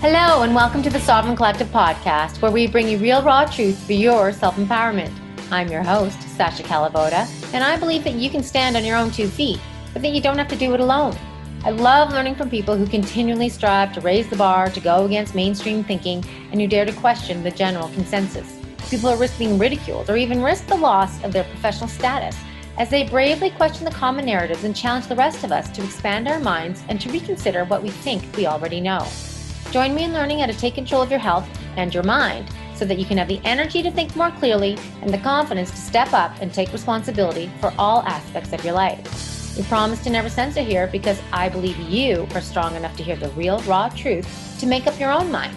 Hello, and welcome to the Sovereign Collective podcast, where we bring you real, raw truth for your self-empowerment. I'm your host, Sasha Calavoda, and I believe that you can stand on your own 2 feet, but that you don't have to do it alone. I love learning from people who continually strive to raise the bar, to go against mainstream thinking, and who dare to question the general consensus. People who risk being ridiculed or even risk the loss of their professional status as they bravely question the common narratives and challenge the rest of us to expand our minds and to reconsider what we think we already know. Join me in learning how to take control of your health and your mind so that you can have the energy to think more clearly and the confidence to step up and take responsibility for all aspects of your life. We promise to never censor here because I believe you are strong enough to hear the real, raw truth to make up your own mind.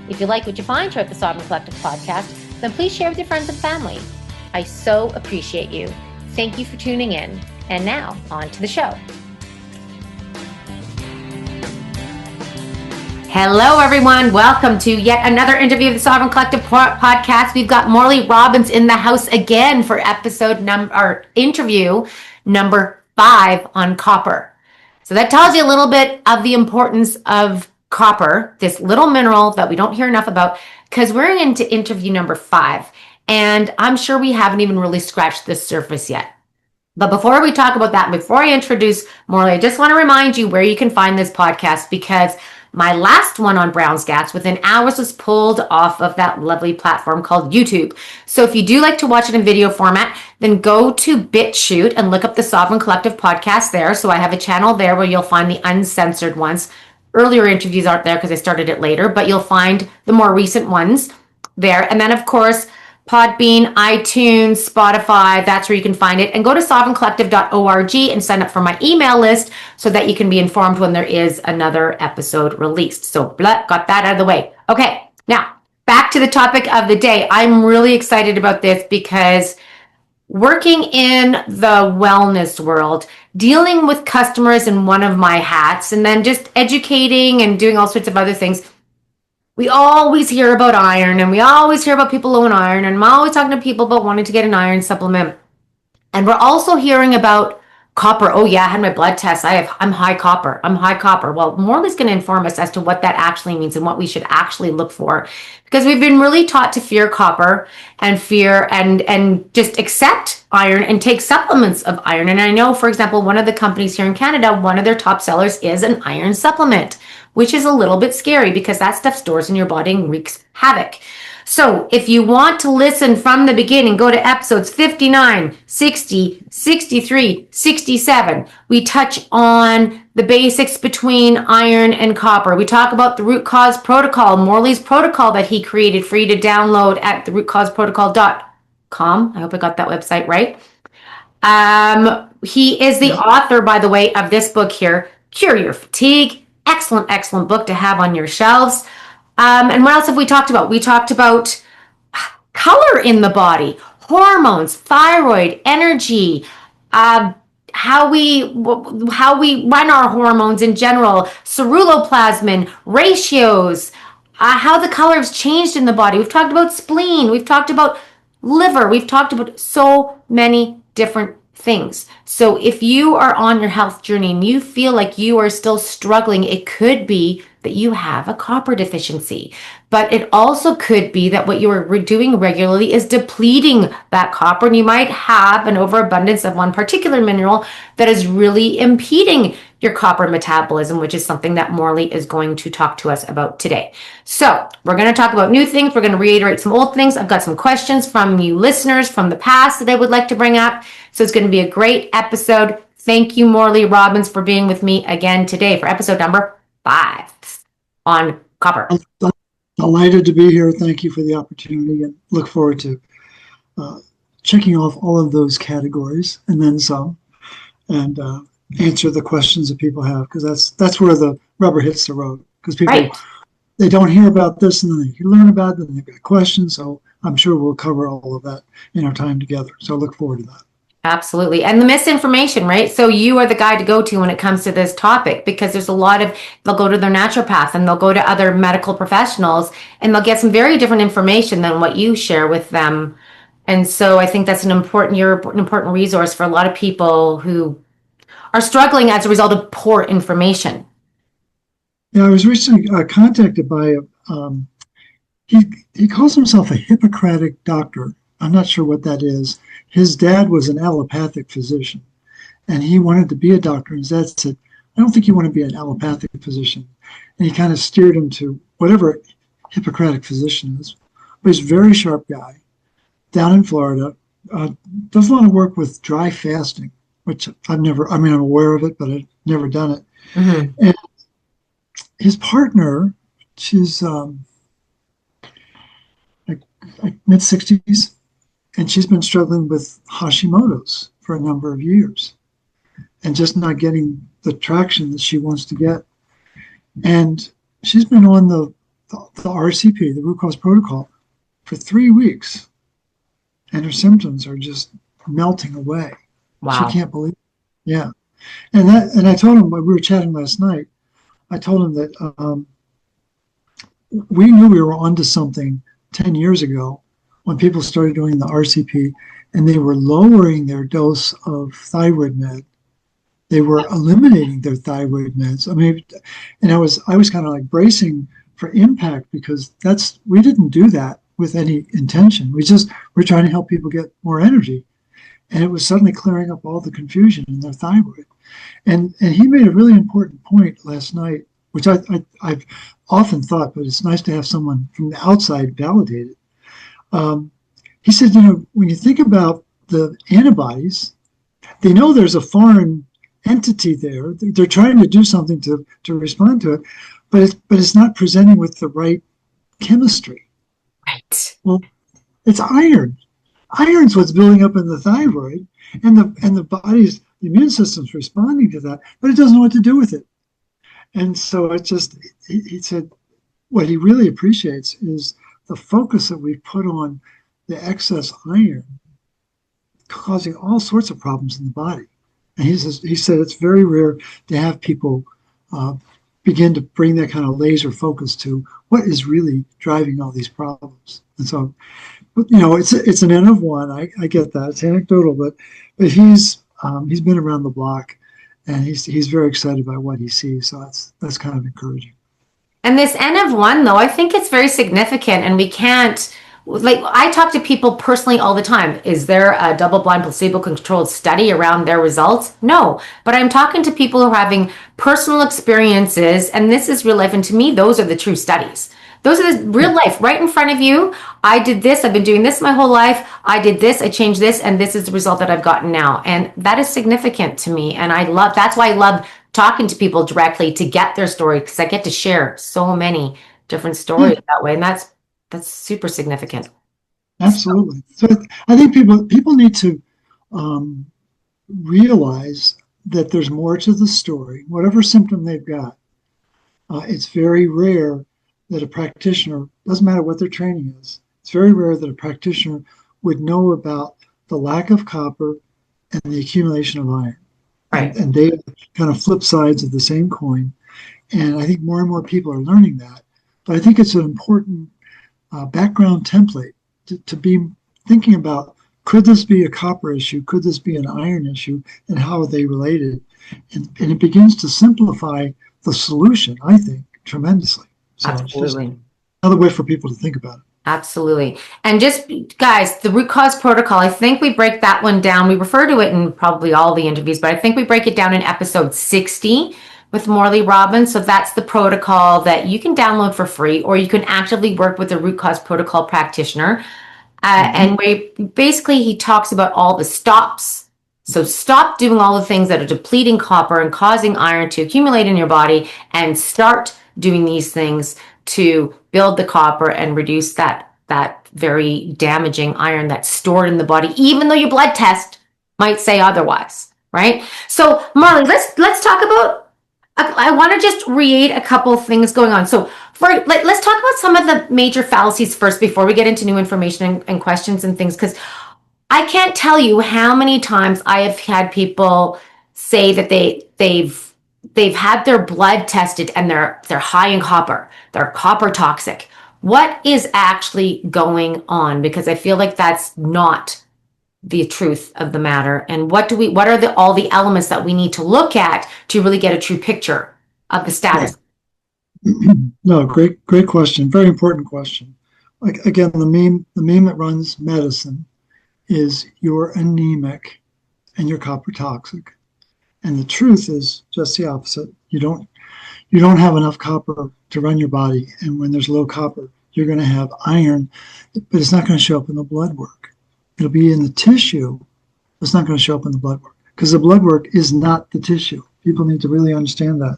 If you like what you find here at the Sovereign Collective podcast, then please share with your friends and family. I so appreciate you. Thank you for tuning in. And now, on to the show. Hello, everyone. Welcome to yet another interview of the Sovereign Collective podcast. We've got Morley Robbins in the house again for interview number 5 on copper. So that tells you a little bit of the importance of copper, this little mineral that we don't hear enough about, because we're into interview number 5. And I'm sure we haven't even really scratched the surface yet. But before we talk about that, before I introduce Morley, I just want to remind you where you can find this podcast, because my last one on brown scats within hours was pulled off of that lovely platform called YouTube. So if you do like to watch it in video format, then go to BitChute and look up the Sovereign Collective podcast there. So I have a channel there where you'll find the uncensored ones. Earlier interviews aren't there because I started it later, but you'll find the more recent ones there. And then, of course, Podbean, iTunes, Spotify, that's where you can find it. And go to sovereigncollective.org and sign up for my email list so that you can be informed when there is another episode released. So got that out of the way. Okay, now back to the topic of the day. I'm really excited about this because working in the wellness world, dealing with customers in one of my hats, and then just educating and doing all sorts of other things, we always hear about iron, and we always hear about people low in iron, and I'm always talking to people about wanting to get an iron supplement. And we're also hearing about copper. Oh yeah, I had my blood test. I'm high copper. Well, Morley's going to inform us as to what that actually means and what we should actually look for, because we've been really taught to fear copper and fear and just accept iron and take supplements of iron. And I know, for example, one of the companies here in Canada, one of their top sellers is an iron supplement, which is a little bit scary because that stuff stores in your body and wreaks havoc. So if you want to listen from the beginning, go to episodes 59, 60, 63, 67. We touch on the basics between iron and copper. We talk about the root cause protocol, Morley's protocol that he created for you to download at therootcauseprotocol.com. I hope I got that website right. He is the author, by the way, of this book here, Cure Your Fatigue. Excellent book to have on your shelves. And what else have we talked about? We talked about color in the body, hormones, thyroid, energy, how we run our hormones in general, ceruloplasmin, ratios, how the color has changed in the body. We've talked about spleen. We've talked about liver. We've talked about so many different things. So if you are on your health journey and you feel like you are still struggling, it could be that you have a copper deficiency. But it also could be that what you are doing regularly is depleting that copper, and you might have an overabundance of one particular mineral that is really impeding your copper metabolism, which is something that Morley is going to talk to us about today. So we're going to talk about new things. We're going to reiterate some old things. I've got some questions from you listeners from the past that I would like to bring up. So it's going to be a great episode. Thank you, Morley Robbins, for being with me again today for episode number 5 on copper. I'm delighted to be here. Thank you for the opportunity, and look forward to checking off all of those categories and then some, and answer the questions that people have, because that's where the rubber hits the road. Because people, they don't hear about this, and then they learn about it, and they've got questions. So I'm sure we'll cover all of that in our time together. So I look forward to that. Absolutely. And the misinformation, right? So you are the guy to go to when it comes to this topic, because there's a lot of, they'll go to their naturopath and they'll go to other medical professionals and they'll get some very different information than what you share with them. And so I think that's you're an important resource for a lot of people who are struggling as a result of poor information. Yeah, I was recently contacted by he calls himself a Hippocratic doctor. I'm not sure what that is. His dad was an allopathic physician, and he wanted to be a doctor. And his dad said, "I don't think you want to be an allopathic physician." And he kind of steered him to whatever Hippocratic physician is. But he's a very sharp guy down in Florida. Does a lot of work with dry fasting, which I'm aware of it, but I've never done it. Mm-hmm. And his partner, she's like mid-60s, and she's been struggling with Hashimoto's for a number of years and just not getting the traction that she wants to get. And she's been on the RCP, the root cause protocol, for 3 weeks, and her symptoms are just melting away. Wow. She can't believe it. Yeah. And I told him, we were chatting last night, I told him that we knew we were onto something 10 years ago when people started doing the RCP and they were lowering their dose of thyroid med. They were eliminating their thyroid meds. I mean, and I was kind of like bracing for impact, because we didn't do that with any intention. We're trying to help people get more energy. And it was suddenly clearing up all the confusion in their thyroid. And he made a really important point last night, which I've often thought, but it's nice to have someone from the outside validate it. He said, when you think about the antibodies, they know there's a foreign entity there. They're trying to do something to respond to it, but it's not presenting with the right chemistry. Right. Well, it's iron. Iron's what's building up in the thyroid, and the body's the immune system's responding to that, but it doesn't know what to do with it. And so he said, what he really appreciates is the focus that we put on the excess iron, causing all sorts of problems in the body. And he said it's very rare to have people begin to bring that kind of laser focus to what is really driving all these problems. And so, it's an N of one. I get that. It's anecdotal, but he's been around the block, and he's very excited by what he sees. So that's kind of encouraging. And this N of one, though, I think it's very significant, and we can't, like, I talk to people personally all the time. Is there a double-blind, placebo-controlled study around their results? No, but I'm talking to people who are having personal experiences, and this is real life, and to me, those are the true studies. Those are the real life, right in front of you. I did this, I've been doing this my whole life, I did this, I changed this, and this is the result that I've gotten now. And that is significant to me, and that's why I love talking to people directly to get their story, because I get to share so many different stories that way, and that's super significant. Absolutely. So I think people need to realize that there's more to the story. Whatever symptom they've got, it's very rare that a practitioner, doesn't matter what their training is, it's very rare that a practitioner would know about the lack of copper and the accumulation of iron. Right. And they kind of flip sides of the same coin. And I think more and more people are learning that. But I think it's an important background template to be thinking about, could this be a copper issue? Could this be an iron issue? And how are they related? And it begins to simplify the solution, I think, tremendously. So Absolutely. Another way for people to think about it. Absolutely. And just, guys, the root cause protocol, I think we break that one down. We refer to it in probably all the interviews, but I think we break it down in episode 60 with Morley Robbins. So that's the protocol that you can download for free, or you can actively work with a root cause protocol practitioner. And basically he talks about all the stops. So stop doing all the things that are depleting copper and causing iron to accumulate in your body, and start doing these things to build the copper and reduce that very damaging iron that's stored in the body, even though your blood test might say otherwise, right? So Morley, let's talk about, I want to just read a couple of things going on. So let's talk about some of the major fallacies first before we get into new information and questions and things, because I can't tell you how many times I have had people say that they've had their blood tested and they're high in copper. They're copper toxic. What is actually going on? Because I feel like that's not the truth of the matter. And what are all the elements that we need to look at to really get a true picture of the status? No, great question. Very important question. Like again, the meme that runs medicine is you're anemic and you're copper toxic. And the truth is just the opposite. You don't have enough copper to run your body, and when there's low copper, you're going to have iron, but it's not going to show up in the blood work. It'll be in the tissue. It's not going to show up in the blood work because the blood work is not the tissue. People need to really understand that.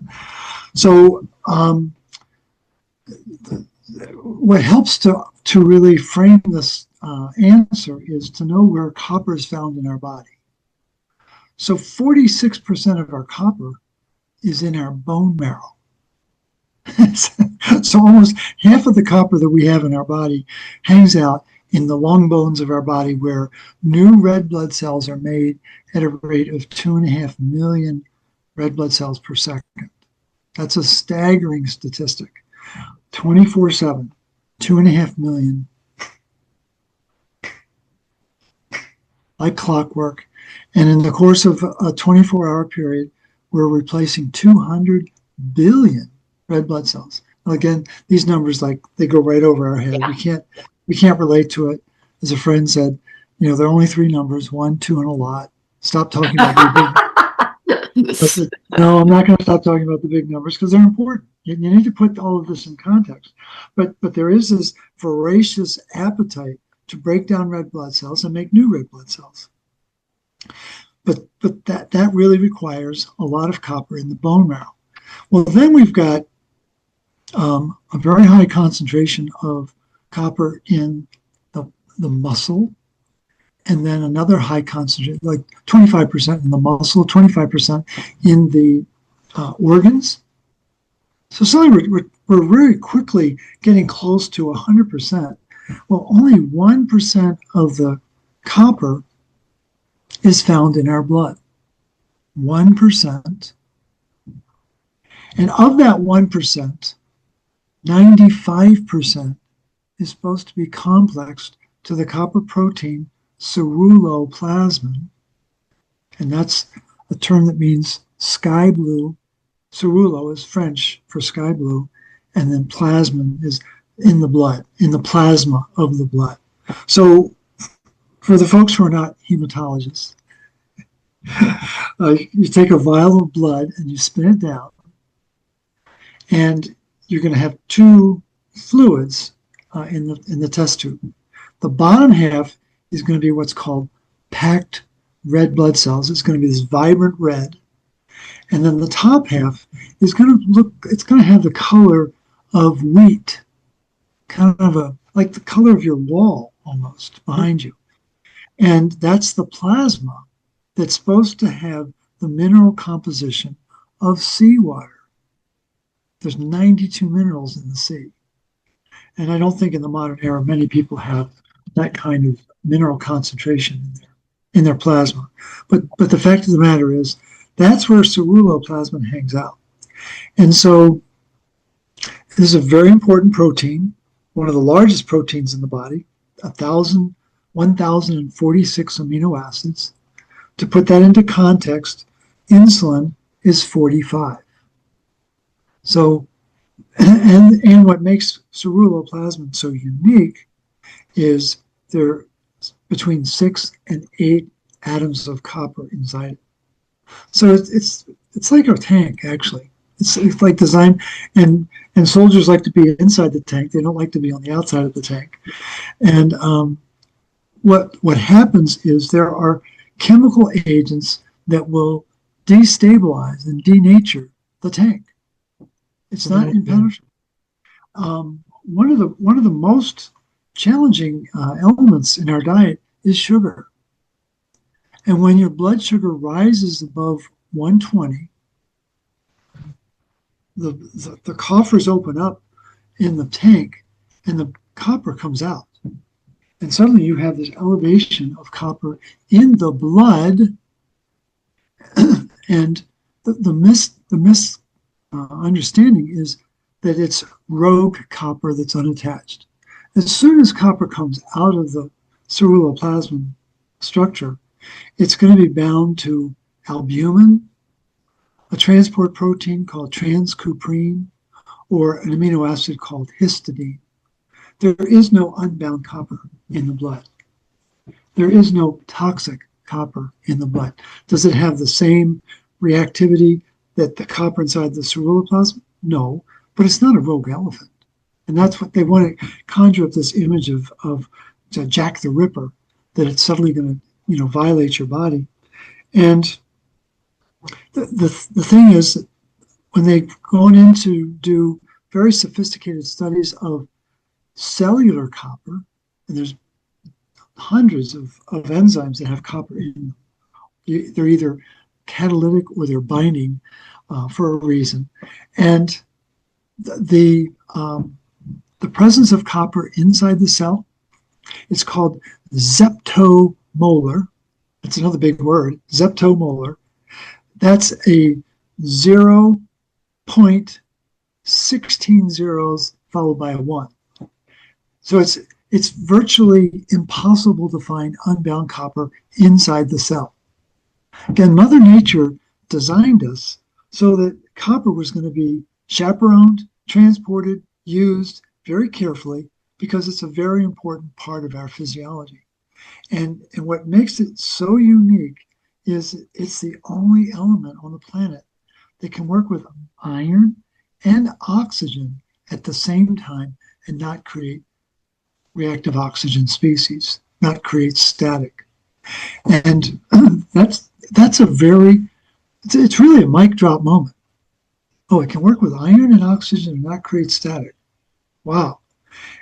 So what helps to really frame this answer is to know where copper is found in our body. So 46% of our copper is in our bone marrow. So almost half of the copper that we have in our body hangs out in the long bones of our body, where new red blood cells are made at a rate of 2.5 million red blood cells per second. That's a staggering statistic. 24/7, 2.5 million, like clockwork. And in the course of a 24-hour period, we're replacing 200 billion red blood cells. Now, again, these numbers, like, they go right over our head. Yeah. We can't relate to it. As a friend said, there are only three numbers: 1, 2, and a lot. Stop talking about the big. No, I'm not going to stop talking about the big numbers because they're important. You need to put all of this in context. But there is this voracious appetite to break down red blood cells and make new red blood cells. But that really requires a lot of copper in the bone marrow. Well, then we've got a very high concentration of copper in the muscle, and then another high concentration, like 25% in the muscle, 25% in the organs. So suddenly we're very quickly getting close to 100%. Well, only 1% of the copper is found in our blood. 1%. And of that 1%, 95% is supposed to be complexed to the copper protein ceruloplasmin. And that's a term that means sky blue. Cerulo is French for sky blue. And then plasmin is in the blood, in the plasma of the blood. So for the folks who are not hematologists, you take a vial of blood and you spin it down, and you're going to have two fluids in the test tube. The bottom half is going to be what's called packed red blood cells. It's going to be this vibrant red. And then the top half is going to have the color of wheat, kind of like the color of your wall almost behind you. And that's the plasma that's supposed to have the mineral composition of seawater. There's 92 minerals in the sea. And I don't think in the modern era many people have that kind of mineral concentration in their plasma. But the fact of the matter is, that's where ceruloplasmin hangs out. And so this is a very important protein, one of the largest proteins in the body, 1,046 amino acids. To put that into context, insulin is 45. So, and what makes ceruloplasmin so unique is there between 6 and 8 atoms of copper inside it. So it's like a tank, actually. It's like designed, and soldiers like to be inside the tank. They don't like to be on the outside of the tank. And what happens is there are chemical agents that will destabilize and denature the tank. It's not impenetrable. One of the most challenging elements in our diet is sugar. And when your blood sugar rises above 120, the coffers open up in the tank and the copper comes out. And suddenly you have this elevation of copper in the blood. And the understanding is that it's rogue copper that's unattached. As soon as copper comes out of the ceruloplasmin structure, it's going to be bound to albumin, a transport protein called transcuprine, or an amino acid called histidine. There is no unbound copper in the blood. There is no toxic copper in the blood. Does it have the same reactivity that the copper inside the ceruloplasmin? No, but it's not a rogue elephant. And that's what they want to conjure up, this image of Jack the Ripper, that it's suddenly going to, violate your body. And the thing is that when they've gone in to do very sophisticated studies of cellular copper, and there's hundreds of enzymes that have copper in them. They're either catalytic or they're binding for a reason. And the presence of copper inside the cell, it's called zeptomolar. That's another big word, zeptomolar. That's a 0.16 zeros followed by a 1. So it's virtually impossible to find unbound copper inside the cell. Again, Mother Nature designed us so that copper was going to be chaperoned, transported, used very carefully, because it's a very important part of our physiology. And what makes it so unique is it's the only element on the planet that can work with iron and oxygen at the same time and not create reactive oxygen species, not create static. And that's a it's really a mic drop moment. Oh, it can work with iron and oxygen and not create static. Wow.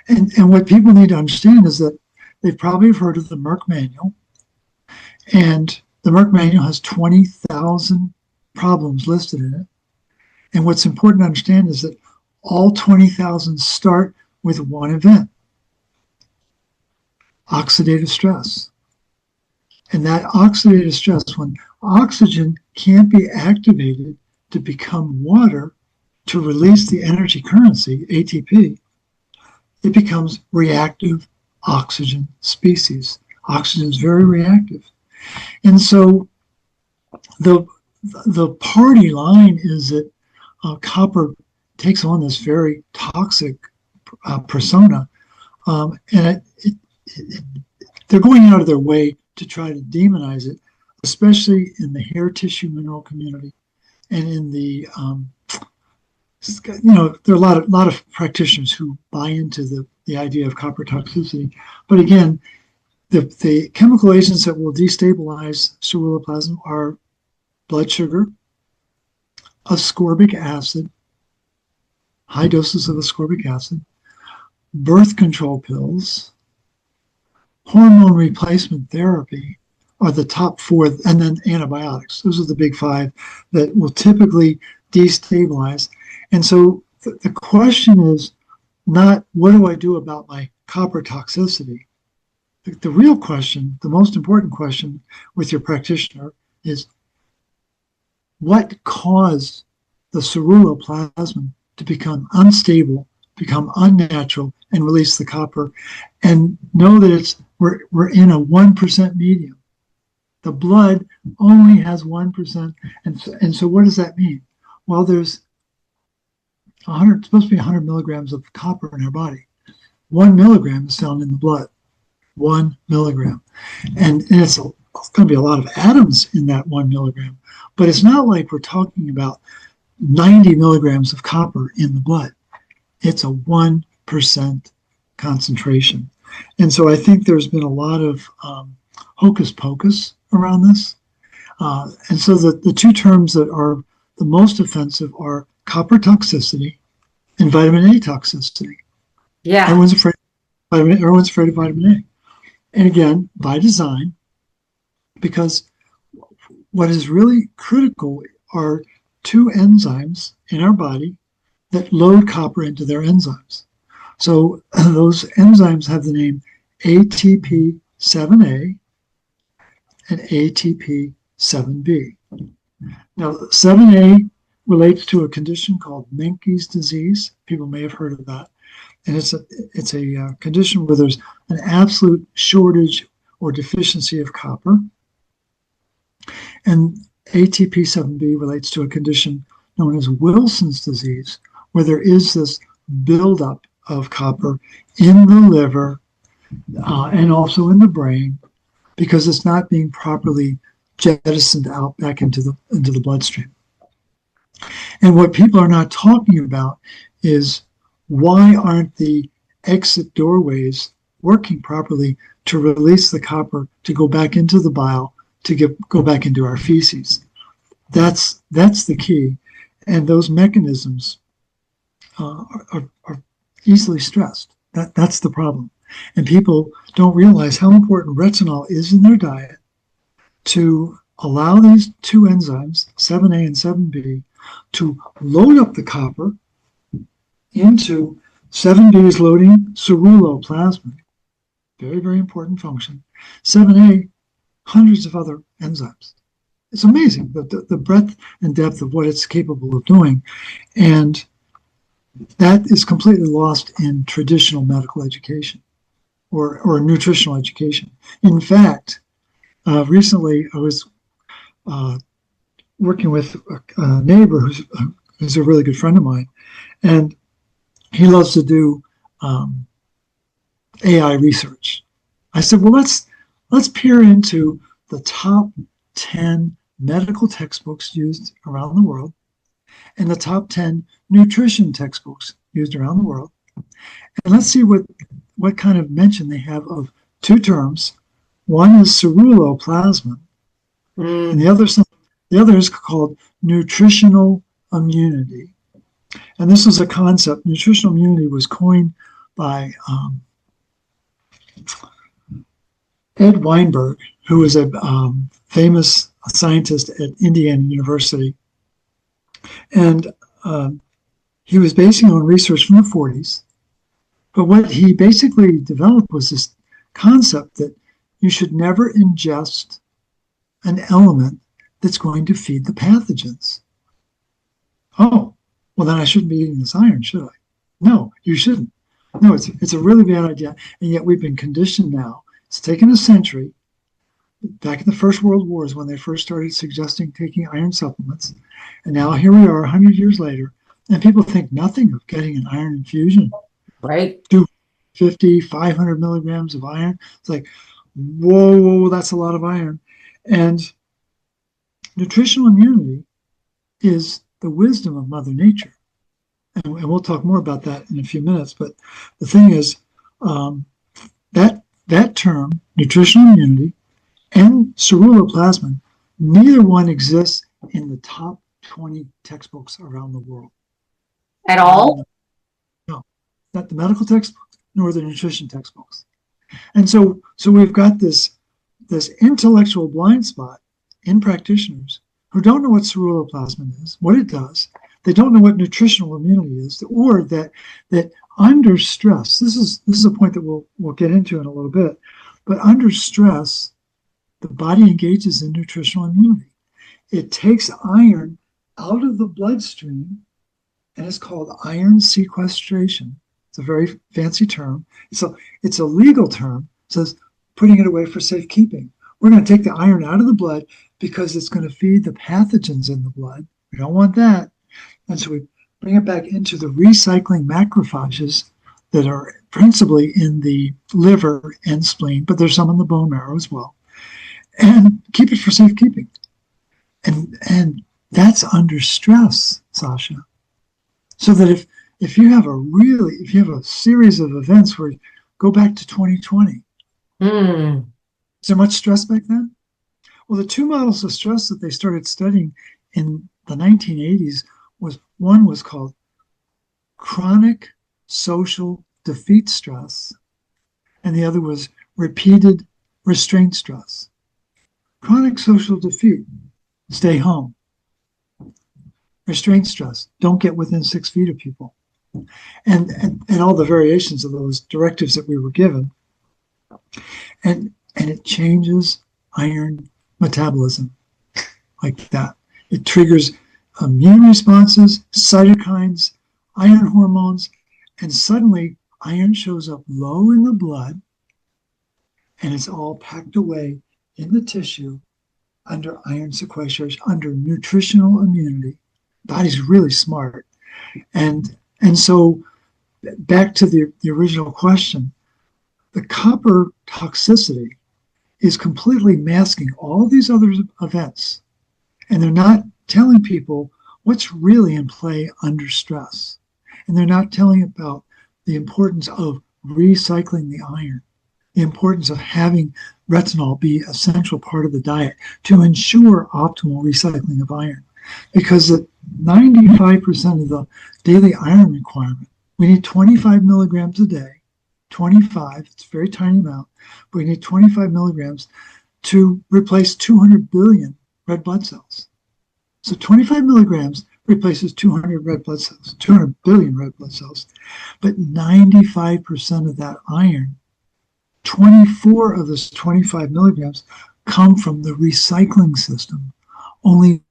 And what people need to understand is that they've probably heard of the Merck Manual, and the Merck Manual has 20,000 problems listed in it. And what's important to understand is that all 20,000 start with one event: oxidative stress. And that oxidative stress, when oxygen can't be activated to become water to release the energy currency, ATP, it becomes reactive oxygen species. Oxygen is very reactive. And so the party line is that copper takes on this very toxic persona, and they're going out of their way to try to demonize it, especially in the hair tissue mineral community, and in the there are a lot of practitioners who buy into the idea of copper toxicity. But again, the chemical agents that will destabilize ceruloplasmin are blood sugar, ascorbic acid, high doses of ascorbic acid, birth control pills, hormone replacement therapy are the top 4, and then antibiotics. Those are the big 5 that will typically destabilize. And so the question is not, what do I do about my copper toxicity? The real question, the most important question with your practitioner is, what caused the ceruloplasmin to become unstable, become unnatural, and release the copper? And know that we're in a 1% medium. The blood only has 1%. And so what does that mean? Well, there's it's supposed to be 100 milligrams of copper in our body. 1 milligram is found in the blood. 1 milligram. And it's going to be a lot of atoms in that 1 milligram. But it's not like we're talking about 90 milligrams of copper in the blood. It's a 1% concentration. And so I think there's been a lot of hocus pocus around this. And so the 2 terms that are the most offensive are copper toxicity and vitamin A toxicity. Yeah. Everyone's afraid of vitamin A. And again, by design, because what is really critical are 2 enzymes in our body that load copper into their enzymes. So those enzymes have the name ATP7A and ATP7B. Now, 7A relates to a condition called Menkes disease. People may have heard of that. And it's a condition where there's an absolute shortage or deficiency of copper. And ATP7B relates to a condition known as Wilson's disease, where there is this buildup of copper in the liver and also in the brain because it's not being properly jettisoned out back into the bloodstream. And what people are not talking about is why aren't the exit doorways working properly to release the copper to go back into the bile to go back into our feces. That's the key. And those mechanisms are easily stressed. That's the problem. And people don't realize how important retinol is in their diet to allow these two enzymes, 7A and 7B, to load up the copper into 7B is loading ceruloplasmin, very, very important function. 7A, hundreds of other enzymes. It's amazing the breadth and depth of what it's capable of doing. And that is completely lost in traditional medical education or nutritional education. In fact, recently I was working with a neighbor who's a really good friend of mine, and he loves to do AI research. I said, well, let's peer into the top 10 medical textbooks used around the world and the top 10 nutrition textbooks used around the world. And let's see what kind of mention they have of two terms. One is ceruloplasmin, and the other is called nutritional immunity. And this is a concept. Nutritional immunity was coined by Ed Weinberg, who was a famous scientist at Indiana University. And he was basing on research from the 40s. But what he basically developed was this concept that you should never ingest an element that's going to feed the pathogens. Oh, well, then I shouldn't be eating this iron, should I? No, you shouldn't. No, it's a really bad idea. And yet we've been conditioned now. It's taken a century. Back in the First World War is when they first started suggesting taking iron supplements. And now here we are 100 years later, and people think nothing of getting an iron infusion. Right. 250, 500 milligrams of iron. It's like, whoa, that's a lot of iron. And nutritional immunity is the wisdom of Mother Nature. And we'll talk more about that in a few minutes. But the thing is, that term, nutritional immunity, and ceruloplasmin, neither one exists in the top 20 textbooks around the world. At all? No, not the medical textbooks, nor the nutrition textbooks. And so we've got this intellectual blind spot in practitioners who don't know what ceruloplasmin is, what it does. They don't know what nutritional immunity is, or that under stress, this is a point that we'll get into in a little bit, but under stress, the body engages in nutritional immunity. It takes iron out of the bloodstream, and it's called iron sequestration. It's a very fancy term. So it's a legal term. It says putting it away for safekeeping. We're going to take the iron out of the blood because it's going to feed the pathogens in the blood. We don't want that. And so we bring it back into the recycling macrophages that are principally in the liver and spleen, but there's some in the bone marrow as well. And keep it for safekeeping. And that's under stress, Sasha. So that if you have a series of events where go back to 2020, is there much stress back then? Well, the two models of stress that they started studying in the 1980s one was called chronic social defeat stress, and the other was repeated restraint stress. Chronic social defeat, stay home. Restraint stress, don't get within 6 feet of people. And all the variations of those directives that we were given. And it changes iron metabolism like that. It triggers immune responses, cytokines, iron hormones, and suddenly iron shows up low in the blood, and it's all packed away in the tissue under iron sequestration, under nutritional immunity. Body's really smart. And And so back to the original question, the copper toxicity is completely masking all these other events. And they're not telling people what's really in play under stress. And they're not telling about the importance of recycling the iron, the importance of having retinol be a central part of the diet to ensure optimal recycling of iron. Because at 95% of the daily iron requirement, we need 25 milligrams a day. 25, it's a very tiny amount, but we need 25 milligrams to replace 200 billion red blood cells. So 25 milligrams replaces 200 red blood cells, 200 billion red blood cells. But 95% of that iron, 24 of those 25 milligrams come from the recycling system. Only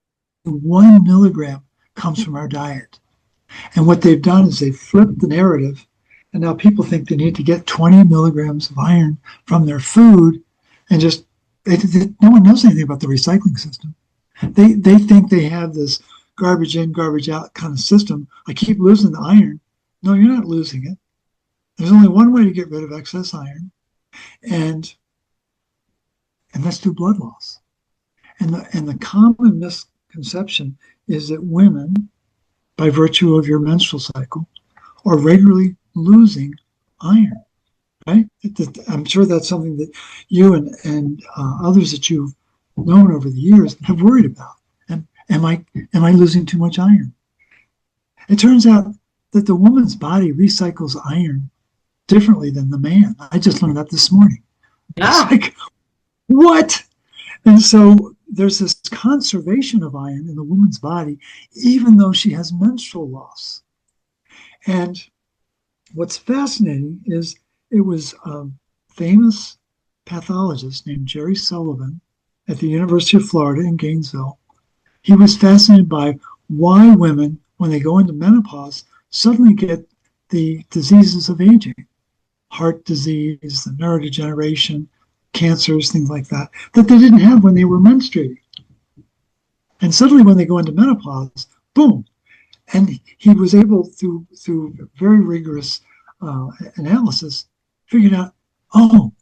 1 milligram comes from our diet. And what they've done is they've flipped the narrative. And now people think they need to get 20 milligrams of iron from their food and just, no one knows anything about the recycling system. They think they have this garbage in, garbage out kind of system. I keep losing the iron. No, you're not losing it. There's only one way to get rid of excess iron, and that's through blood loss. And the common misconception is that women, by virtue of your menstrual cycle, are regularly losing iron, right? I'm sure that's something that you and others that you've known over the years have worried about. And am I losing too much iron? It turns out that the woman's body recycles iron differently than the man. I just learned that this morning. Yeah. It's like, what? And so there's this conservation of iron in the woman's body, even though she has menstrual loss. And what's fascinating is it was a famous pathologist named Jerry Sullivan at the University of Florida in Gainesville. He was fascinated by why women, when they go into menopause, suddenly get the diseases of aging, heart disease, the neurodegeneration, cancers, things like that they didn't have when they were menstruating. And suddenly when they go into menopause, boom. And he was able, through very rigorous analysis, figured out, oh,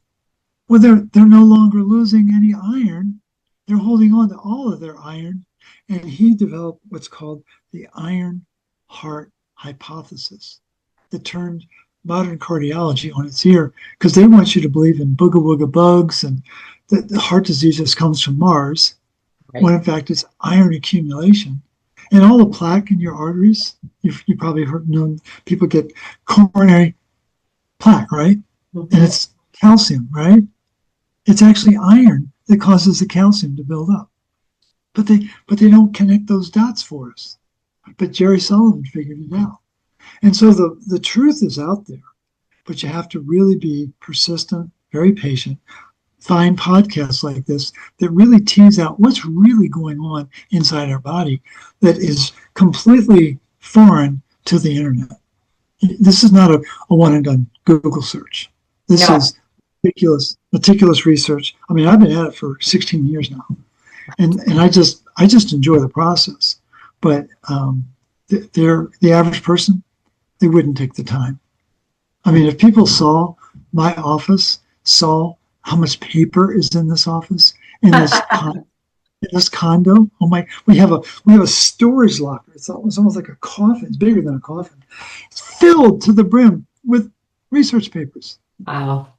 well, they're no longer losing any iron. They're holding on to all of their iron. And he developed what's called the iron heart hypothesis that turned modern cardiology on its ear, because they want you to believe in booga wooga bugs and that the heart disease just comes from Mars, right, when in fact it's iron accumulation. And all the plaque in your arteries, you probably known people get coronary plaque, right? Mm-hmm. And it's calcium, right? It's actually iron that causes the calcium to build up. But they don't connect those dots for us. But Jerry Sullivan figured it out. And so the truth is out there, but you have to really be persistent, very patient, find podcasts like this that really tease out what's really going on inside our body that is completely foreign to the internet. This is not a one and done Google search. This is meticulous research. I mean, I've been at it for 16 years now, and I just enjoy the process. But the average person, they wouldn't take the time. I mean, if people saw my office, saw how much paper is in this office, in this condo. Oh my! We have a storage locker. It's almost like a coffin. It's bigger than a coffin. It's filled to the brim with research papers. Wow!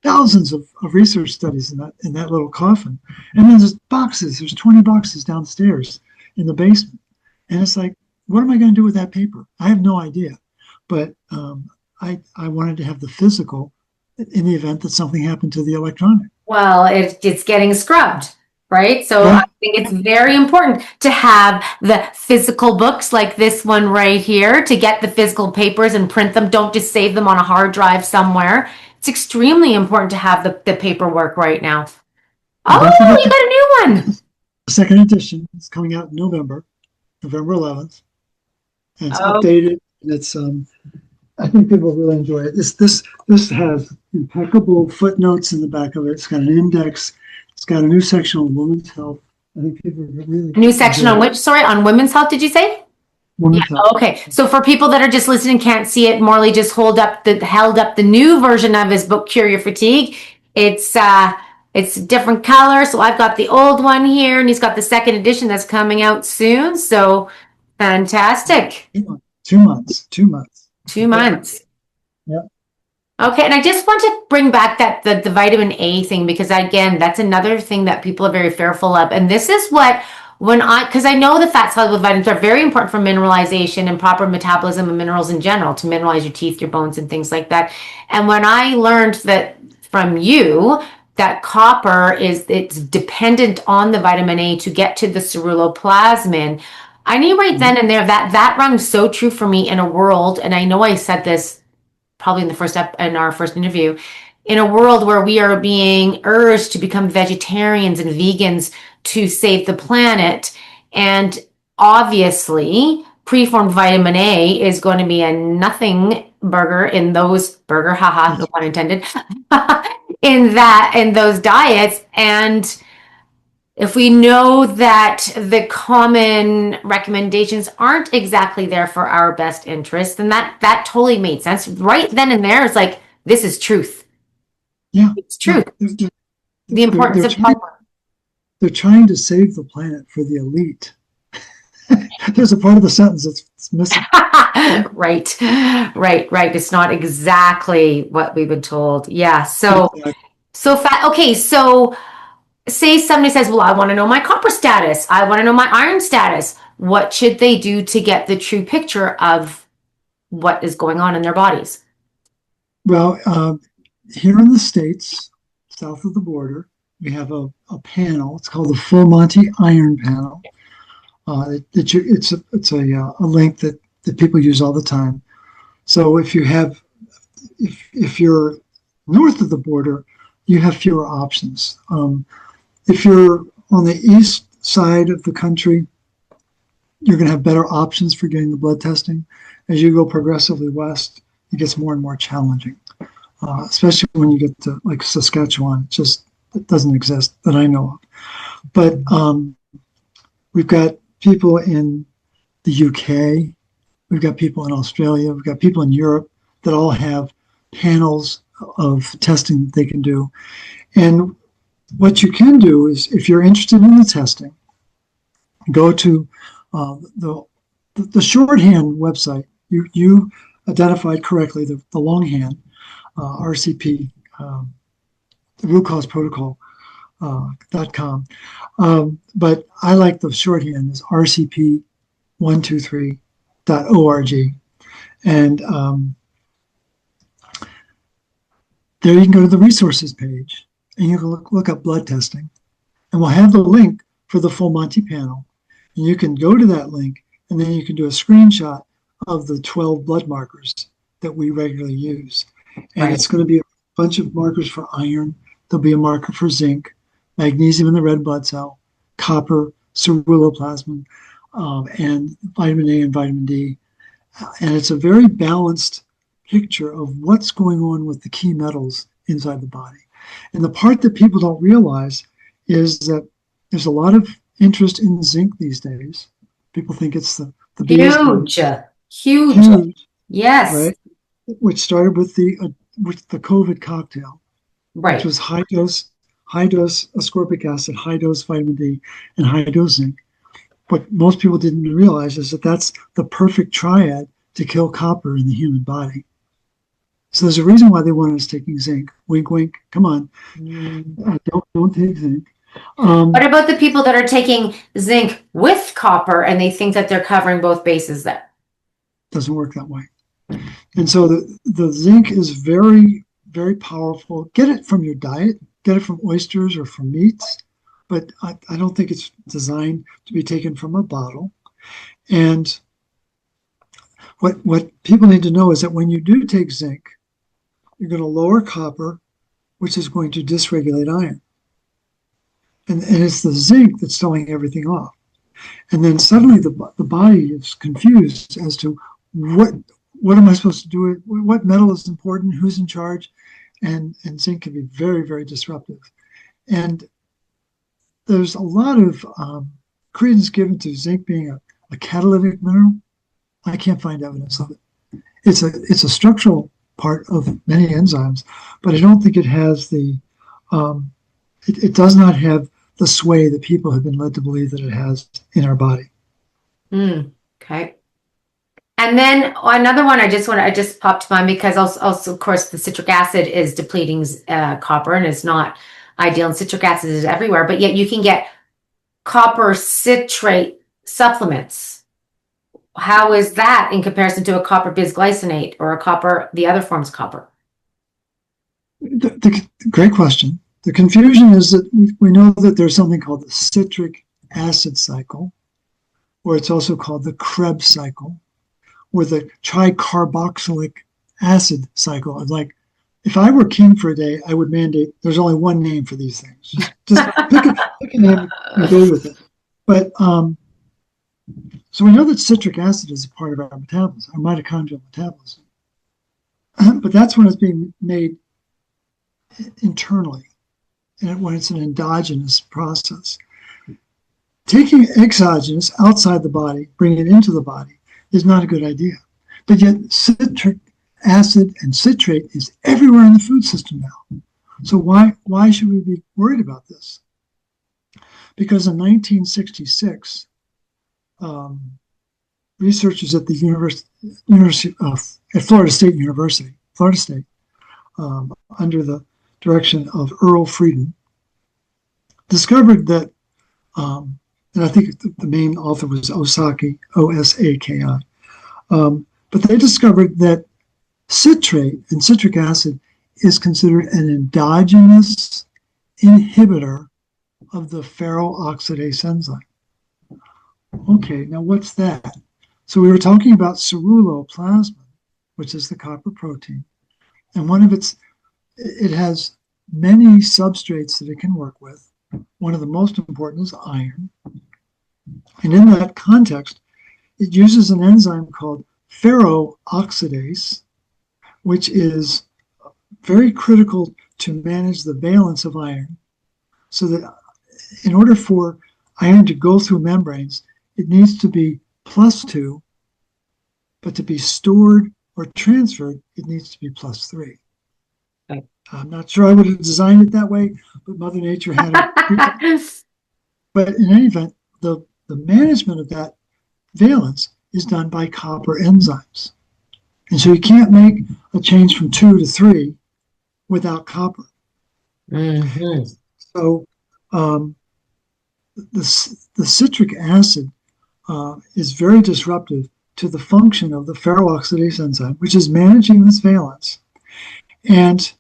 Thousands of research studies in that little coffin. And then there's boxes. There's 20 boxes downstairs in the basement. And it's like, what am I going to do with that paper? I have no idea. But I wanted to have the physical in the event that something happened to the electronic. Well, it's getting scrubbed, right? So Yeah. I think it's very important to have the physical books like this one right here, to get the physical papers and print them. Don't just save them on a hard drive somewhere. It's extremely important to have the paperwork right now. Oh, you got a new one. The second edition is coming out in November 11th. And it's updated, and it's I think people will really enjoy it. This has impeccable footnotes in the back of it. It's got an index. It's got a new section on women's health. I think people are really new section on which? Sorry, on women's health. Did you say? One Yeah. without. Okay. So for people that are just listening, can't see it, Morley just held up the new version of his book, Cure Your Fatigue. It's a different color. So I've got the old one here, and he's got the second edition that's coming out soon. So fantastic. 2 months. 2 months. 2 months. 2 months. Yeah. Okay, and I just want to bring back that the vitamin A thing because again, that's another thing that people are very fearful of. And this is what because I know the fat soluble vitamins are very important for mineralization and proper metabolism of minerals in general to mineralize your teeth, your bones, and things like that. And when I learned that from you that copper it's dependent on the vitamin A to get to the ceruloplasmin, I knew right then and there that rang so true for me in a world, and I know I said this probably in the first step in our first interview, in a world where we are being urged to become vegetarians and vegans to save the planet. And obviously, preformed vitamin A is going to be a nothing burger in those haha, no pun intended, in those diets. And if we know that the common recommendations aren't exactly there for our best interest, then that totally made sense. Right then and there, it's like, this is truth. Yeah. It's truth. Yeah. The importance of copper. They're trying to save the planet for the elite. There's a part of the sentence that's missing. Right. It's not exactly what we've been told. Yeah. Exactly. Okay. So say somebody says, well, I want to know my copper status. I want to know my iron status. What should they do to get the true picture of what is going on in their bodies? Well, here in the States, south of the border, we have a panel. It's called the Full Monty Iron Panel. It's a link that people use all the time. So if you're north of the border, you have fewer options. If you're on the east side of the country, you're going to have better options for getting the blood testing. As you go progressively west, it gets more and more challenging, especially when you get to like Saskatchewan. It doesn't exist that I know of. But we've got people in the UK, we've got people in Australia, we've got people in Europe that all have panels of testing that they can do. And what you can do is, if you're interested in the testing, go to the shorthand website. You identified correctly the longhand, RCP, the root cause protocol. .com. But I like the shorthand is rcp123.org. And there you can go to the resources page and you can look up blood testing. And we'll have the link for the Full Monty panel. And you can go to that link and then you can do a screenshot of the 12 blood markers that we regularly use. And It's going to be a bunch of markers for iron. There'll be a marker for zinc, magnesium in the red blood cell, copper, ceruloplasmin, and vitamin A and vitamin D. And it's a very balanced picture of what's going on with the key metals inside the body. And the part that people don't realize is that there's a lot of interest in zinc these days. People think it's the Huge. Yes. Right? Which started with the COVID cocktail, Right. which was high dose ascorbic acid, high dose vitamin D, and high dose zinc. What most people didn't realize is that that's the perfect triad to kill copper in the human body. So there's a reason why they want us taking zinc. Wink, wink. Come on, don't take zinc. What about the people that are taking zinc with copper and they think that they're covering both bases there? Doesn't work that way. And so the zinc is very, very powerful. Get it from your diet. Get it from oysters or from meats, but I don't think it's designed to be taken from a bottle. And what people need to know is that when you do take zinc, you're going to lower copper, which is going to dysregulate iron. And it's the zinc that's throwing everything off. And then suddenly the body is confused as to what am I supposed to do? What metal is important? Who's in charge? And zinc can be very, very disruptive. And there's a lot of credence given to zinc being a catalytic mineral. I can't find evidence of it. It's a structural part of many enzymes, but I don't think it has it does not have the sway that people have been led to believe that it has in our body. Okay. And then another one I just popped to mind because also of course the citric acid is depleting copper and it's not ideal, and citric acid is everywhere, but yet you can get copper citrate supplements. How is that in comparison to a copper bisglycinate or the other forms of copper? Great question. The confusion is that we know that there's something called the citric acid cycle, or it's also called the Krebs cycle, or the tricarboxylic acid cycle. Like, if I were king for a day, I would mandate there's only one name for these things. Just pick a name and go with it. But so we know that citric acid is a part of our metabolism, our mitochondrial metabolism. But that's when it's being made internally, and when it's an endogenous process. Taking exogenous outside the body, bringing it into the body, is not a good idea. But yet citric acid and citrate is everywhere in the food system now. So why should we be worried about this? Because in 1966, researchers at the at Florida State University, under the direction of Earl Frieden, discovered that, and I think the main author was Osaki, O-S-A-K-I, but they discovered that citrate and citric acid is considered an endogenous inhibitor of the ferroxidase enzyme. Okay, now what's that? So we were talking about ceruloplasmin, which is the copper protein, and it has many substrates that it can work with. One of the most important is iron. And in that context, it uses an enzyme called ferroxidase, which is very critical to manage the valence of iron, so that in order for iron to go through membranes, it needs to be +2, but to be stored or transferred, it needs to be +3. Okay. I'm not sure I would have designed it that way, but Mother Nature had it. But in any event, the management of that valence is done by copper enzymes. And so you can't make a change from 2 to 3 without copper. Mm-hmm. So the citric acid is very disruptive to the function of the ferroxidase enzyme, which is managing this valence. And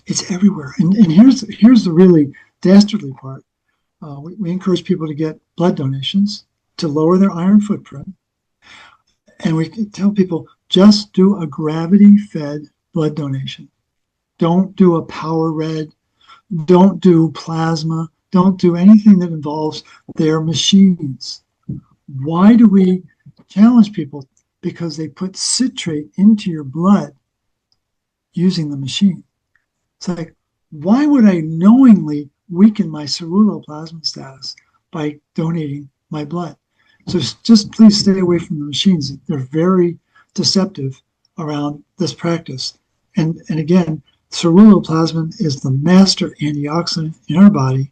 it's everywhere. And here's the really dastardly part. We encourage people to get blood donations to lower their iron footprint. And we tell people, just do a gravity-fed blood donation. Don't do a power red. Don't do plasma. Don't do anything that involves their machines. Why do we challenge people? Because they put citrate into your blood using the machine. It's like, why would I knowingly weaken my ceruloplasmin status by donating my blood? So just please stay away from the machines. They're very deceptive around this practice. And again, ceruloplasmin is the master antioxidant in our body.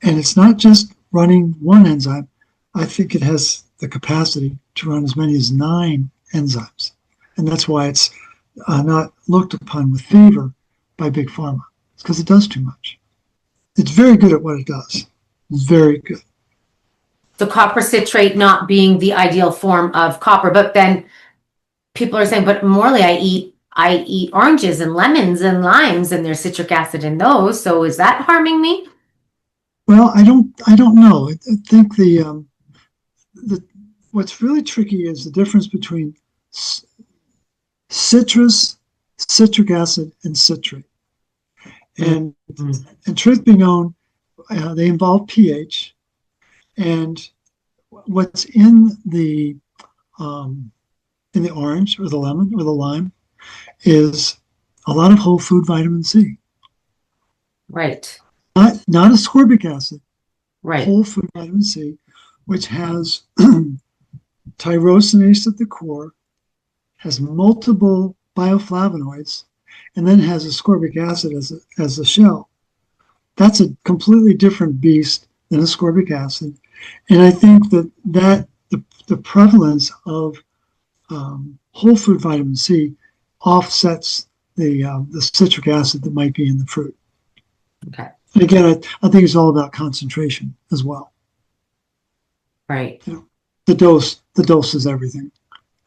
And it's not just running one enzyme. I think it has the capacity to run as many as 9 enzymes. And that's why it's not looked upon with favor by Big Pharma. It's because it does too much. It's very good at what it does. It's very good. So copper citrate not being the ideal form of copper, but then people are saying, but Morley, I eat oranges and lemons and limes, and there's citric acid in those. So is that harming me? Well, I don't know. I think the what's really tricky is the difference between citrus, citric acid, and citrate. And truth be known, they involve pH. And what's in the orange or the lemon or the lime is a lot of whole food vitamin C. Right. Not ascorbic acid. Right. Whole food vitamin C, which has tyrosinase at the core, has multiple bioflavonoids, and then has ascorbic acid as a shell. That's a completely different beast than ascorbic acid. And I think that the prevalence of whole food vitamin C offsets the citric acid that might be in the fruit. Okay. And again, I think it's all about concentration as well. Right. You know, the dose is everything,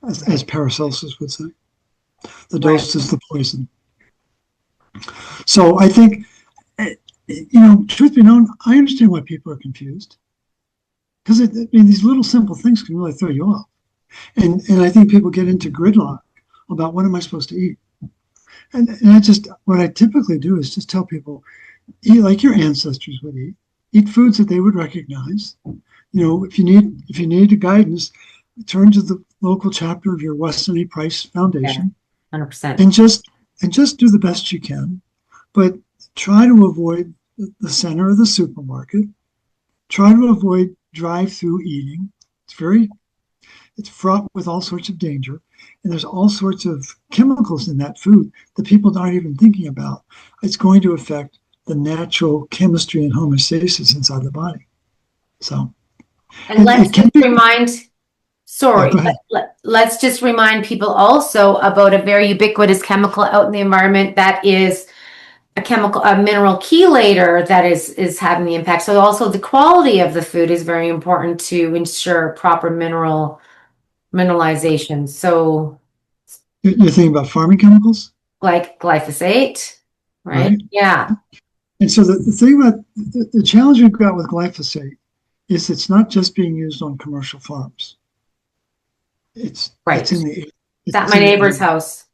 as Paracelsus would say. The dose is the poison. So I think, truth be known, I understand why people are confused. Because these little simple things can really throw you off. And I think people get into gridlock about what am I supposed to eat. And what I typically do is just tell people, eat like your ancestors would eat. Eat foods that they would recognize. If you need a guidance, turn to the local chapter of your Weston A. Price Foundation. Yeah, 100%. And just do the best you can, but try to avoid the center of the supermarket. Try to avoid drive-through eating. It's fraught with all sorts of danger, and there's all sorts of chemicals in that food that people aren't even thinking about. It's going to affect the natural chemistry and homeostasis inside the body. So, and let's just remind. Sorry, go ahead. let's just remind people also about a very ubiquitous chemical out in the environment that is a mineral chelator that is having the impact. So also the quality of the food is very important to ensure proper mineralization. So You're thinking about farming chemicals? Like glyphosate, right? Yeah. And so the thing about the challenge we've got with glyphosate is it's not just being used on commercial farms. It's in the air. It's at my neighbor's house.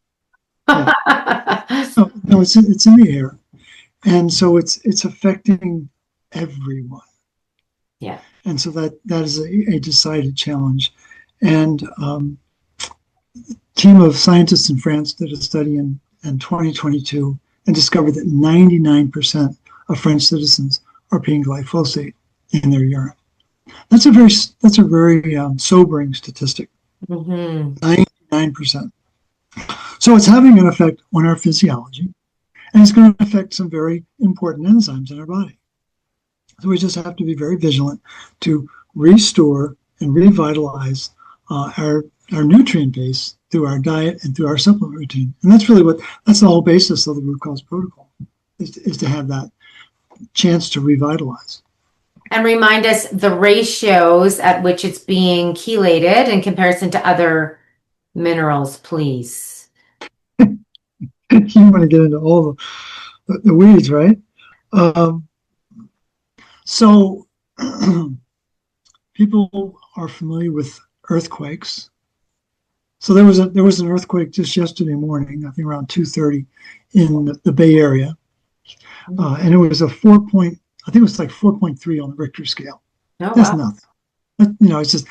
Yeah. No, it's in the air, and so it's affecting everyone. Yeah. And so that is a decided challenge. And a team of scientists in France did a study in 2022 and discovered that 99% of French citizens are paying glyphosate in their urine. That's a very sobering statistic. 99%. So it's having an effect on our physiology, and it's going to affect some very important enzymes in our body. So we just have to be very vigilant to restore and revitalize our nutrient base through our diet and through our supplement routine. And that's the whole basis of the root cause protocol, is to have that chance to revitalize. And remind us the ratios at which it's being chelated in comparison to other minerals, please. You want to get into all the weeds, right? So people are familiar with earthquakes. So there was an earthquake just yesterday morning, I think around 2:30 in the Bay Area, and it was I think it was like 4.3 on the Richter scale. Oh, That's wow. nothing. It's just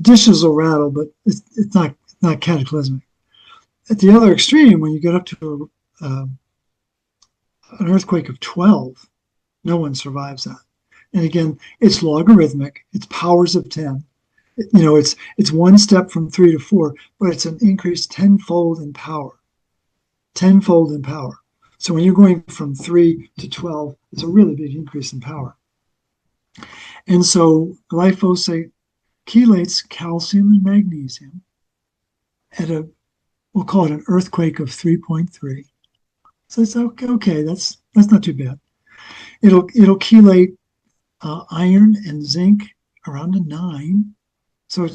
dishes will rattle, but it's not cataclysmic. At the other extreme, when you get up to an earthquake of 12, no one survives that. And again, it's logarithmic. It's powers of 10. It's one step from 3 to 4, but it's an increase tenfold in power. Tenfold in power. So when you're going from 3 to 12, it's a really big increase in power. And so glyphosate chelates calcium and magnesium at we'll call it an earthquake of 3.3. So it's okay. That's not too bad. It'll chelate iron and zinc around a 9. So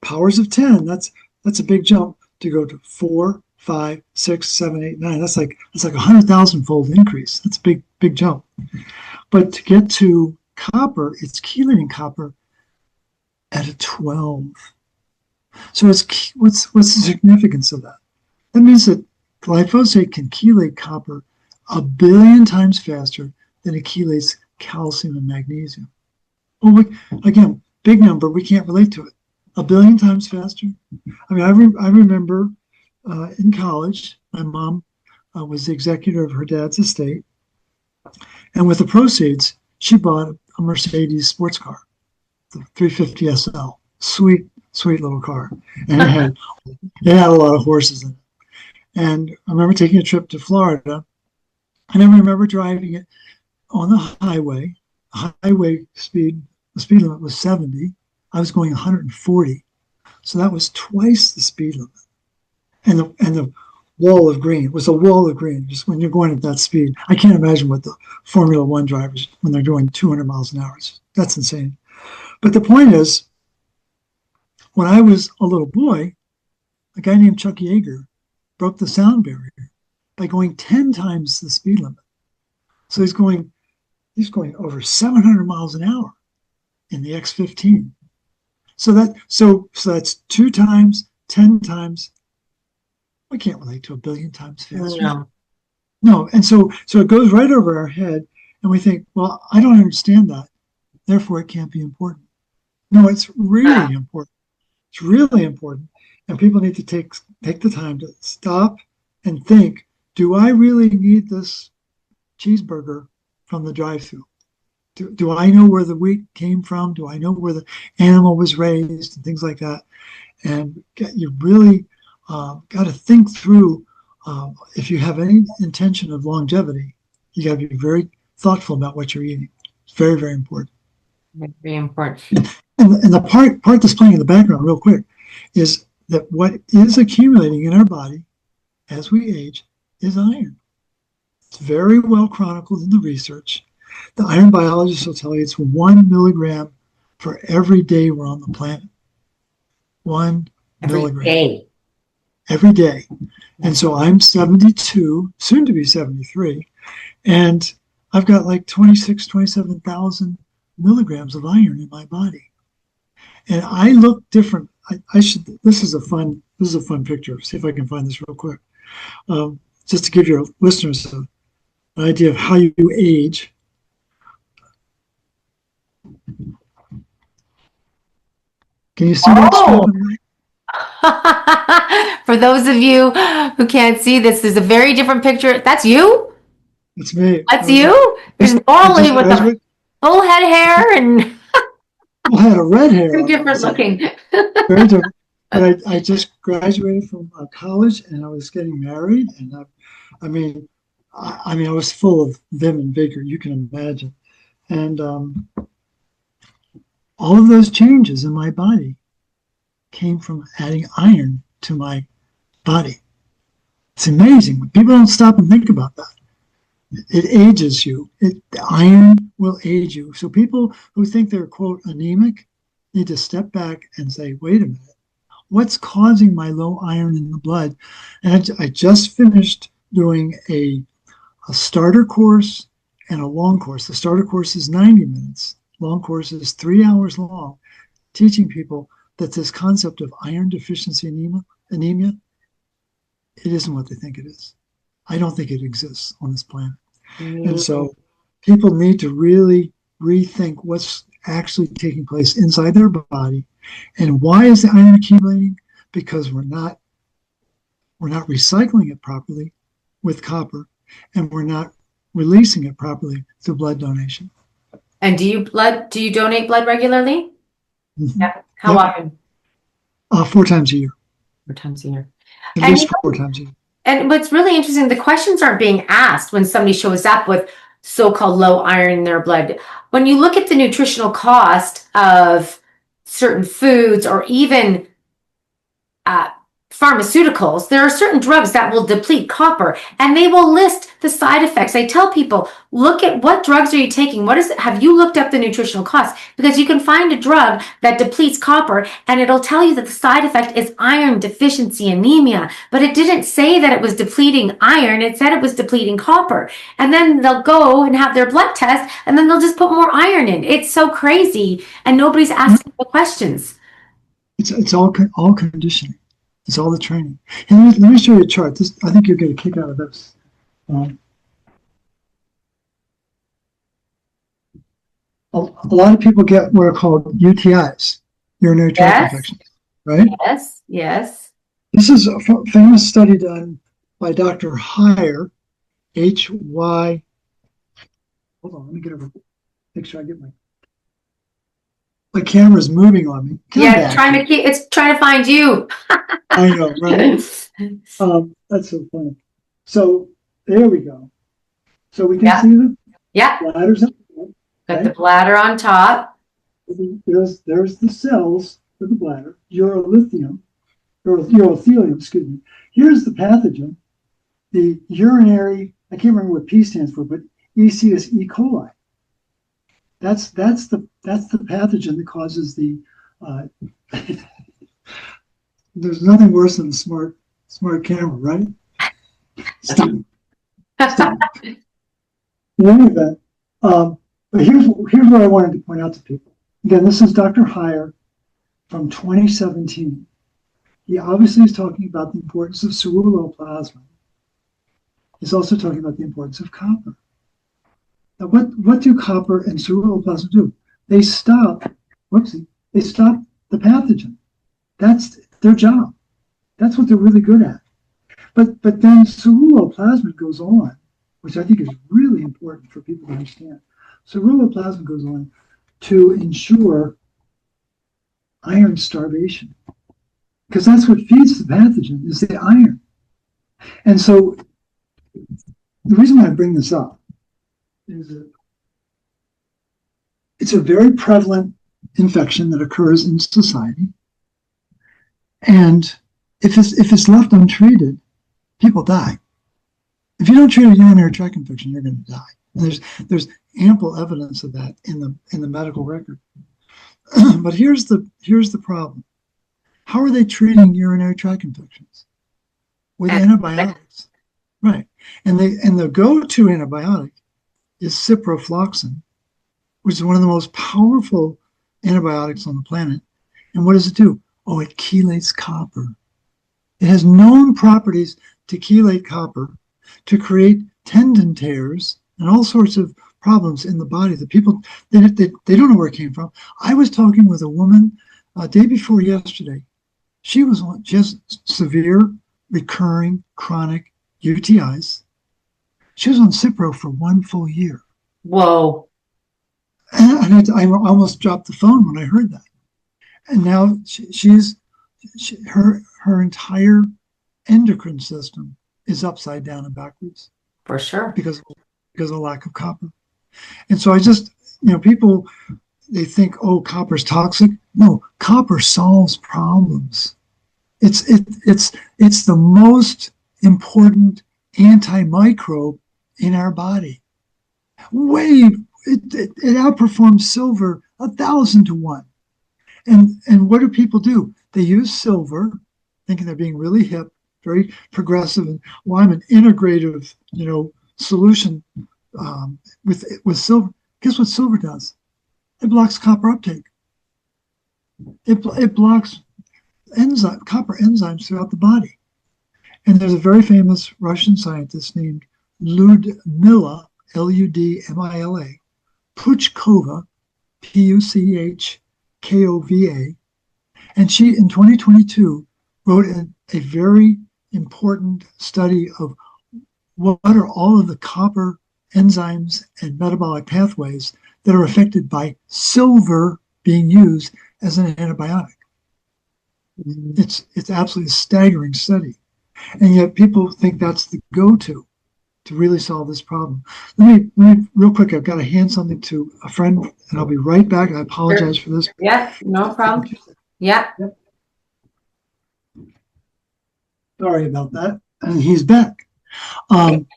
powers of 10. That's a big jump to go to 4, 5, 6, 7, 8, 9. That's like 100,000-fold increase. That's a big jump. But to get to copper, it's chelating copper at a 12. So what's the significance of that? That means that glyphosate can chelate copper 1 billion times faster than it chelates calcium and magnesium. Well, again, big number, we can't relate to it. 1 billion times faster? I mean, I remember in college, my mom was the executor of her dad's estate. And with the proceeds, she bought a Mercedes sports car, the 350 SL. Sweet sweet little car, and it had a lot of horses in it. And I remember taking a trip to Florida, and I remember driving it on the highway. Highway speed, the speed limit was 70. I was going 140, so that was twice the speed limit. And the wall of green was a wall of green. Just when you're going at that speed, I can't imagine what the Formula One drivers when they're doing 200 miles an hour. That's insane. But the point is, when I was a little boy, a guy named Chuck Yeager broke the sound barrier by going 10 times the speed limit. So he's going over 700 miles an hour in the X15. So that's 2 times, 10 times. We can't relate to a billion times faster. No. And so it goes right over our head, and we think, well, I don't understand that, therefore it can't be important. No, it's really important. It's really important. And people need to take the time to stop and think, do I really need this cheeseburger from the drive-thru? Do I know where the wheat came from? Do I know where the animal was raised and things like that? And you really got to think through, if you have any intention of longevity, you got to be very thoughtful about what you're eating. It's very, very important. Very important. And the part that's playing in the background real quick is that what is accumulating in our body as we age is iron. It's very well chronicled in the research. The iron biologists will tell you it's 1 milligram for every day we're on the planet. 1 milligram. Day. Every day. And so I'm 72, soon to be 73, and I've got like 27,000 milligrams of iron in my body. And I look different. This is a fun picture. See if I can find this real quick. Just to give your listeners an idea of how you age. Can you see that strip? For those of you who can't see this, there's a very different picture. That's you? It's me. That's you? There's Morley with the full head hair and had a red hair. very different looking. Very different. But I just graduated from college, and I was getting married, and I was full of vim and vigor, you can imagine. And all of those changes in my body came from adding iron to my body. It's amazing. People don't stop and think about that. It ages you. The iron will age you. So people who think they're, quote, anemic need to step back and say, wait a minute, what's causing my low iron in the blood? And I just finished doing a starter course and a long course. The starter course is 90 minutes. Long course is 3 hours long, teaching people that this concept of iron deficiency anemia, it isn't what they think it is. I don't think it exists on this planet. And so people need to really rethink what's actually taking place inside their body. And why is the iron accumulating? Because we're not recycling it properly with copper, and we're not releasing it properly through blood donation. And do you donate blood regularly? Mm-hmm. Yeah. How often? 4 times a year. 4 times a year. At least 4 times a year. And what's really interesting, the questions aren't being asked when somebody shows up with so-called low iron in their blood. When you look at the nutritional cost of certain foods or even pharmaceuticals, there are certain drugs that will deplete copper, and they will list the side effects. I tell people, look at what drugs are you taking? Have you looked up the nutritional cost? Because you can find a drug that depletes copper and it'll tell you that the side effect is iron deficiency anemia, but it didn't say that it was depleting iron. It said it was depleting copper. And then they'll go and have their blood test, and then they'll just put more iron in. It's so crazy, and nobody's asking the questions. It's all conditioning. It's all the training. And let me show you a chart. I think you'll get a kick out of this. A lot of people get what are called UTIs, urinary tract infections, right? Yes. This is a famous study done by Dr. Heyer, H-Y. Hold on, let me make sure I get my. My camera's moving on me. Yeah, it's trying to find you. I know, right? That's so funny. So there we go. So we can see the bladders up there, Got the bladder on top. There's the cells for the bladder, urothelium, excuse me. Here's the pathogen, the urinary, I can't remember what P stands for, but EC is E. coli. That's the pathogen that causes the there's nothing worse than a smart camera, right? Stop. In any event, but here's what I wanted to point out to people. Again, this is Dr. Heyer from 2017. He obviously is talking about the importance of ceruloplasmin. He's also talking about the importance of copper. Now, what do copper and ceruloplasmin do? They stop the pathogen. That's their job. That's what they're really good at. But then ceruloplasmin goes on, which I think is really important for people to understand. Ceruloplasmin goes on to ensure iron starvation, because that's what feeds the pathogen is the iron. And so the reason why I bring this up is that it's a very prevalent infection that occurs in society. And if it's left untreated, people die. If you don't treat a urinary tract infection, you're going to die. And there's ample evidence of that in the medical record. But here's the problem. How are they treating urinary tract infections? With antibiotics. Right. And the go-to antibiotic is ciprofloxacin, which is one of the most powerful antibiotics on the planet. And what does it do? Oh, it chelates copper. It has known properties to chelate copper, to create tendon tears and all sorts of problems in the body that people, they don't know where it came from. I was talking with a woman day before yesterday. She has severe, recurring, chronic UTIs. She was on Cipro for 1 full year. Whoa. And I almost dropped the phone when I heard that. And now her entire endocrine system is upside down and backwards. For sure. Because of lack of copper. And so people, they think, oh, copper's toxic. No, copper solves problems. It's the most important antimicrobe in our body. It outperforms silver 1,000 to 1. And what do people do? They use silver, thinking they're being really hip, very progressive, and I'm an integrative, solution with silver. Guess what silver does? It blocks copper uptake. It blocks copper enzymes throughout the body. And there's a very famous Russian scientist named Ludmila, Ludmila, Puchkova, Puchkova, and she, in 2022, wrote a very important study of what are all of the copper enzymes and metabolic pathways that are affected by silver being used as an antibiotic. It's absolutely a staggering study. And yet people think that's the go-to to really solve this problem. Let me real quick, I've got to hand something to a friend and I'll be right back. I apologize for this. Yeah, no problem. Yeah. Yep. Sorry about that. And he's back.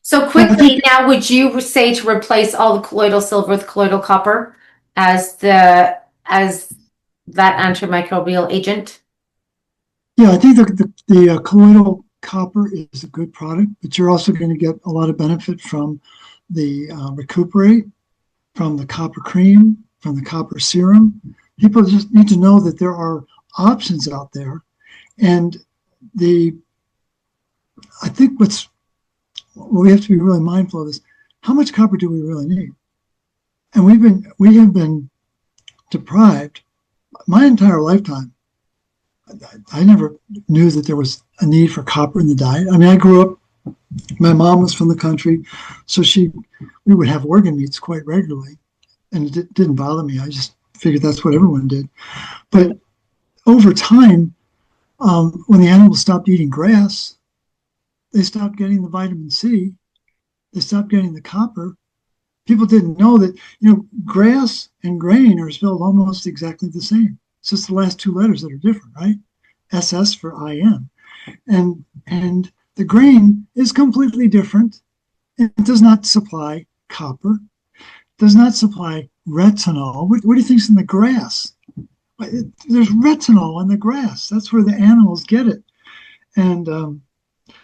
So quickly now, would you say to replace all the colloidal silver with colloidal copper as that antimicrobial agent? Yeah, I think the colloidal copper is a good product, but you're also going to get a lot of benefit from the recuperate, from the copper cream, from the copper serum. People just need to know that there are options out there. And I think what we have to be really mindful of is how much copper do we really need? And we have been deprived my entire lifetime. I never knew that there was a need for copper in the diet. I mean, I grew up, my mom was from the country, so we would have organ meats quite regularly, and it didn't bother me. I just figured that's what everyone did. But over time, when the animals stopped eating grass, they stopped getting the vitamin C, they stopped getting the copper. People didn't know that, grass and grain are spelled almost exactly the same. It's just the last two letters that are different, right? SS for IN. And the grain is completely different. It does not supply copper, does not supply retinol. What do you think's in the grass? There's retinol in the grass. That's where the animals get it. And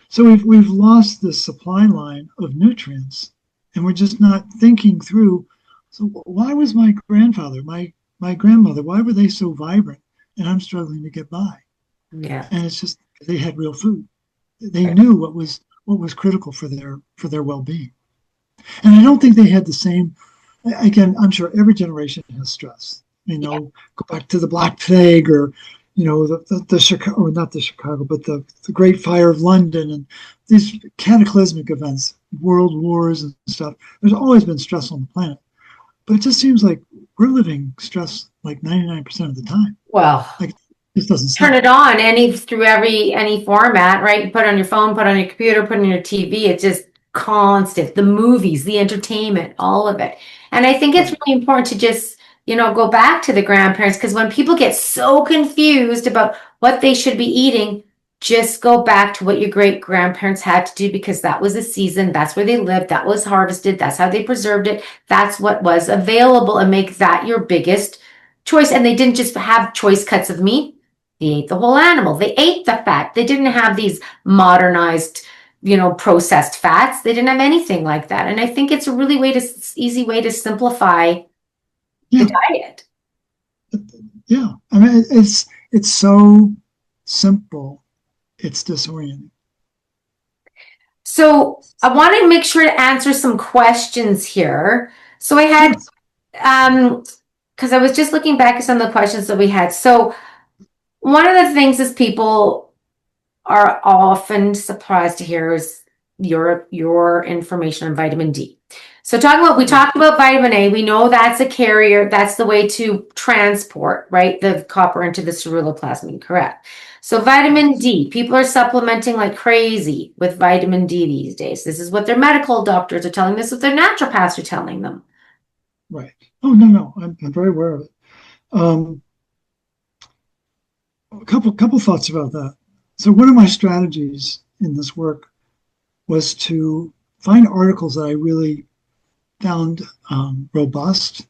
so we've lost the supply line of nutrients, and we're just not thinking through. So why was my grandfather, my grandmother, why were they so vibrant, and I'm struggling to get by? Yeah. And it's just they had real food. They knew what was critical for their well-being. And I don't think they had the same. Again, I'm sure every generation has stress. Go back to the Black Plague, or the Chicago, or not the Chicago, but the Great Fire of London, and these cataclysmic events, world wars and stuff. There's always been stress on the planet, but it just seems like we're living stress like 99% of the time. Well, Like, this doesn't turn stop. it on through any format, right? You put it on your phone, put it on your computer, put it on your TV. It's just constant. The movies, the entertainment, all of it. And I think it's really important to just, go back to the grandparents, because when people get so confused about what they should be eating, just go back to what your great grandparents had to do, because that was a season. That's where they lived. That was harvested. That's how they preserved it. That's what was available, and make that your biggest choice. And they didn't just have choice cuts of meat. They ate the whole animal. They ate the fat. They didn't have these modernized, processed fats. They didn't have anything like that. And I think it's a really easy way to simplify the diet. Yeah. I mean, it's so simple. It's disorienting. So I want to make sure to answer some questions here. So I had, because I was just looking back at some of the questions that we had. So one of the things is people are often surprised to hear is your information on vitamin D. So we talked about vitamin A. We know that's a carrier. That's the way to transport, right, the copper into the ceruloplasmin, correct? So vitamin D, people are supplementing like crazy with vitamin D these days. This is what their medical doctors are telling them. This is what their naturopaths are telling them. Right. Oh, no. I'm very aware of it. A couple thoughts about that. So one of my strategies in this work was to find articles that I really found robust,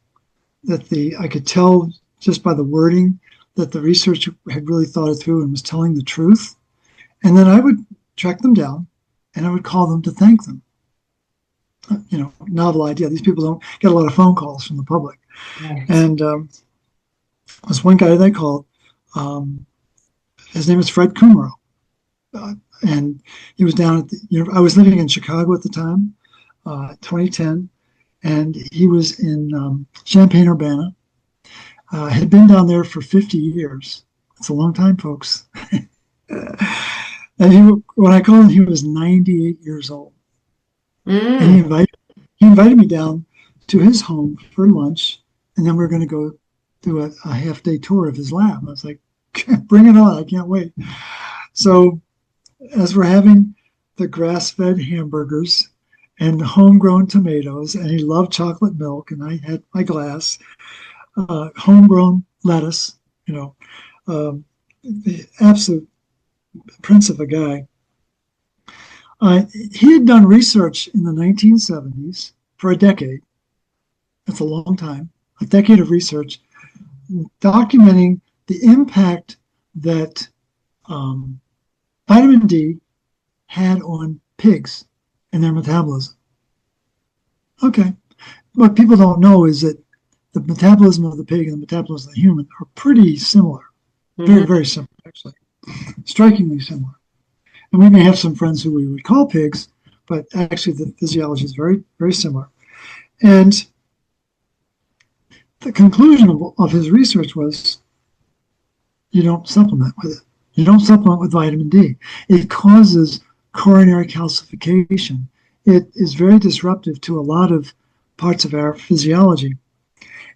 that I could tell just by the wording that the researcher had really thought it through and was telling the truth. And then I would track them down and I would call them to thank them. Novel idea. These people don't get a lot of phone calls from the public. Right. And there's one guy that I called. His name is Fred Kumaro. And he was down at I was living in Chicago at the time, 2010. And he was in Champaign-Urbana. Had been down there for 50 years. It's a long time, folks. And when I called him, he was 98 years old. And he invited me down to his home for lunch, and then we were going to go do a half-day tour of his lab. I was like, bring it on, I can't wait. So as we're having the grass-fed hamburgers and the homegrown tomatoes, and he loved chocolate milk, and I had my glass, homegrown lettuce, the absolute prince of a guy. He had done research in the 1970s for a decade. That's a long time, a decade of research, documenting the impact that vitamin D had on pigs and their metabolism. Okay. What people don't know is that the metabolism of the pig and the metabolism of the human are pretty similar. Very, very similar, actually. Strikingly similar. And we may have some friends who we would call pigs, but actually the physiology is very, very similar. And the conclusion of his research was, you don't supplement with it. You don't supplement with vitamin D. It causes coronary calcification. It is very disruptive to a lot of parts of our physiology.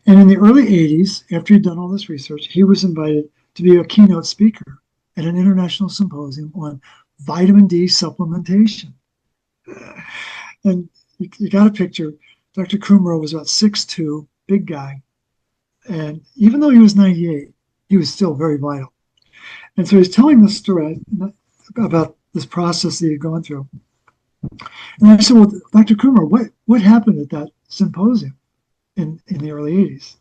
And in the early 80s, after he'd done all this research, he was invited to be a keynote speaker at an international symposium on vitamin D supplementation. And you got a picture. Dr. Kumro was about 6'2", big guy. And even though he was 98, he was still very vital. And so he's telling this story about this process that he had gone through. And I said, well, Dr. Kumro, what happened at that symposium in the early 80s?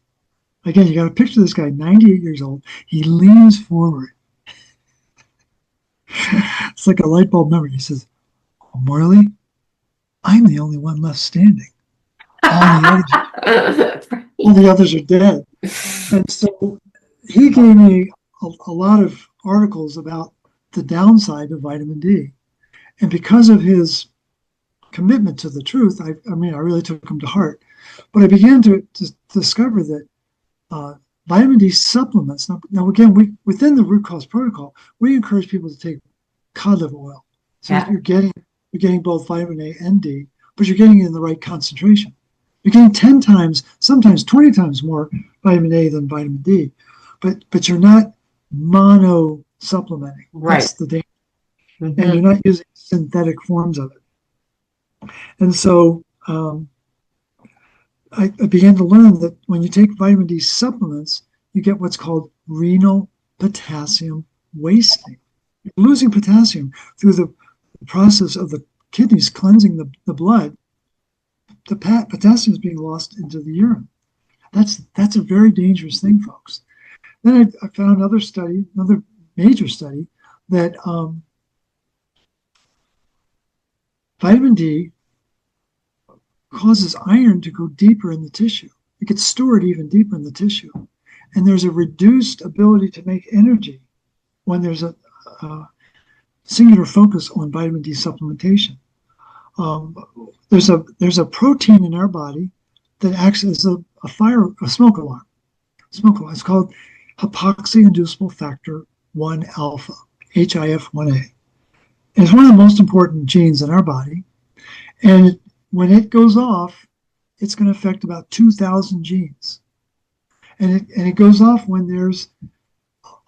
Again, you got to picture this guy, 98 years old. He leans forward. It's like a light bulb memory. He says, oh, Morley, I'm the only one left standing. All the others are dead. And so he gave me a lot of articles about the downside of vitamin D. And because of his commitment to the truth, I really took him to heart. But I began to discover that vitamin D supplements. Now again, within the root cause protocol, we encourage people to take cod liver oil. So you're getting both vitamin A and D, but you're getting it in the right concentration. You're getting 10 times, sometimes 20 times more vitamin A than vitamin D, but you're not mono supplementing. Right. That's the danger. Mm-hmm. And you're not using synthetic forms of it. And so I began to learn that when you take vitamin D supplements, you get what's called renal potassium wasting. You're losing potassium through the process of the kidneys cleansing the blood. The potassium is being lost into the urine. That's a very dangerous thing, folks. Then I found another major study, that vitamin D causes iron to go deeper in the tissue. It gets stored even deeper in the tissue. And there's a reduced ability to make energy when there's a singular focus on vitamin D supplementation. There's a protein in our body that acts as a smoke alarm. It's called hypoxia-inducible factor 1 alpha, HIF1A. It's one of the most important genes in our body. And when it goes off, it's going to affect about 2,000 genes. And it goes off when there's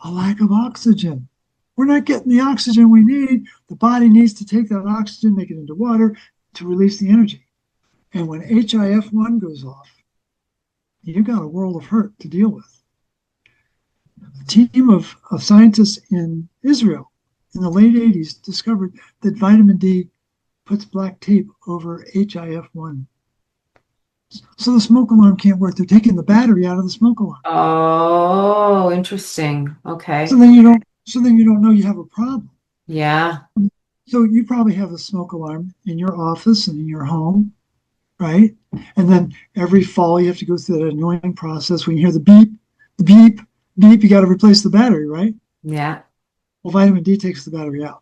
a lack of oxygen. We're not getting the oxygen we need. The body needs to take that oxygen, make it into water to release the energy. And when HIF1 goes off, you got a world of hurt to deal with. A team of scientists in Israel in the late 80s discovered that vitamin D puts black tape over HIF1. So the smoke alarm can't work. They're taking the battery out of the smoke alarm. Oh, interesting. Okay. So then you don't know you have a problem. Yeah. So you probably have a smoke alarm in your office and in your home, right? And then every fall you have to go through that annoying process when you hear the beep, you got to replace the battery, right? Yeah. Well, vitamin D takes the battery out.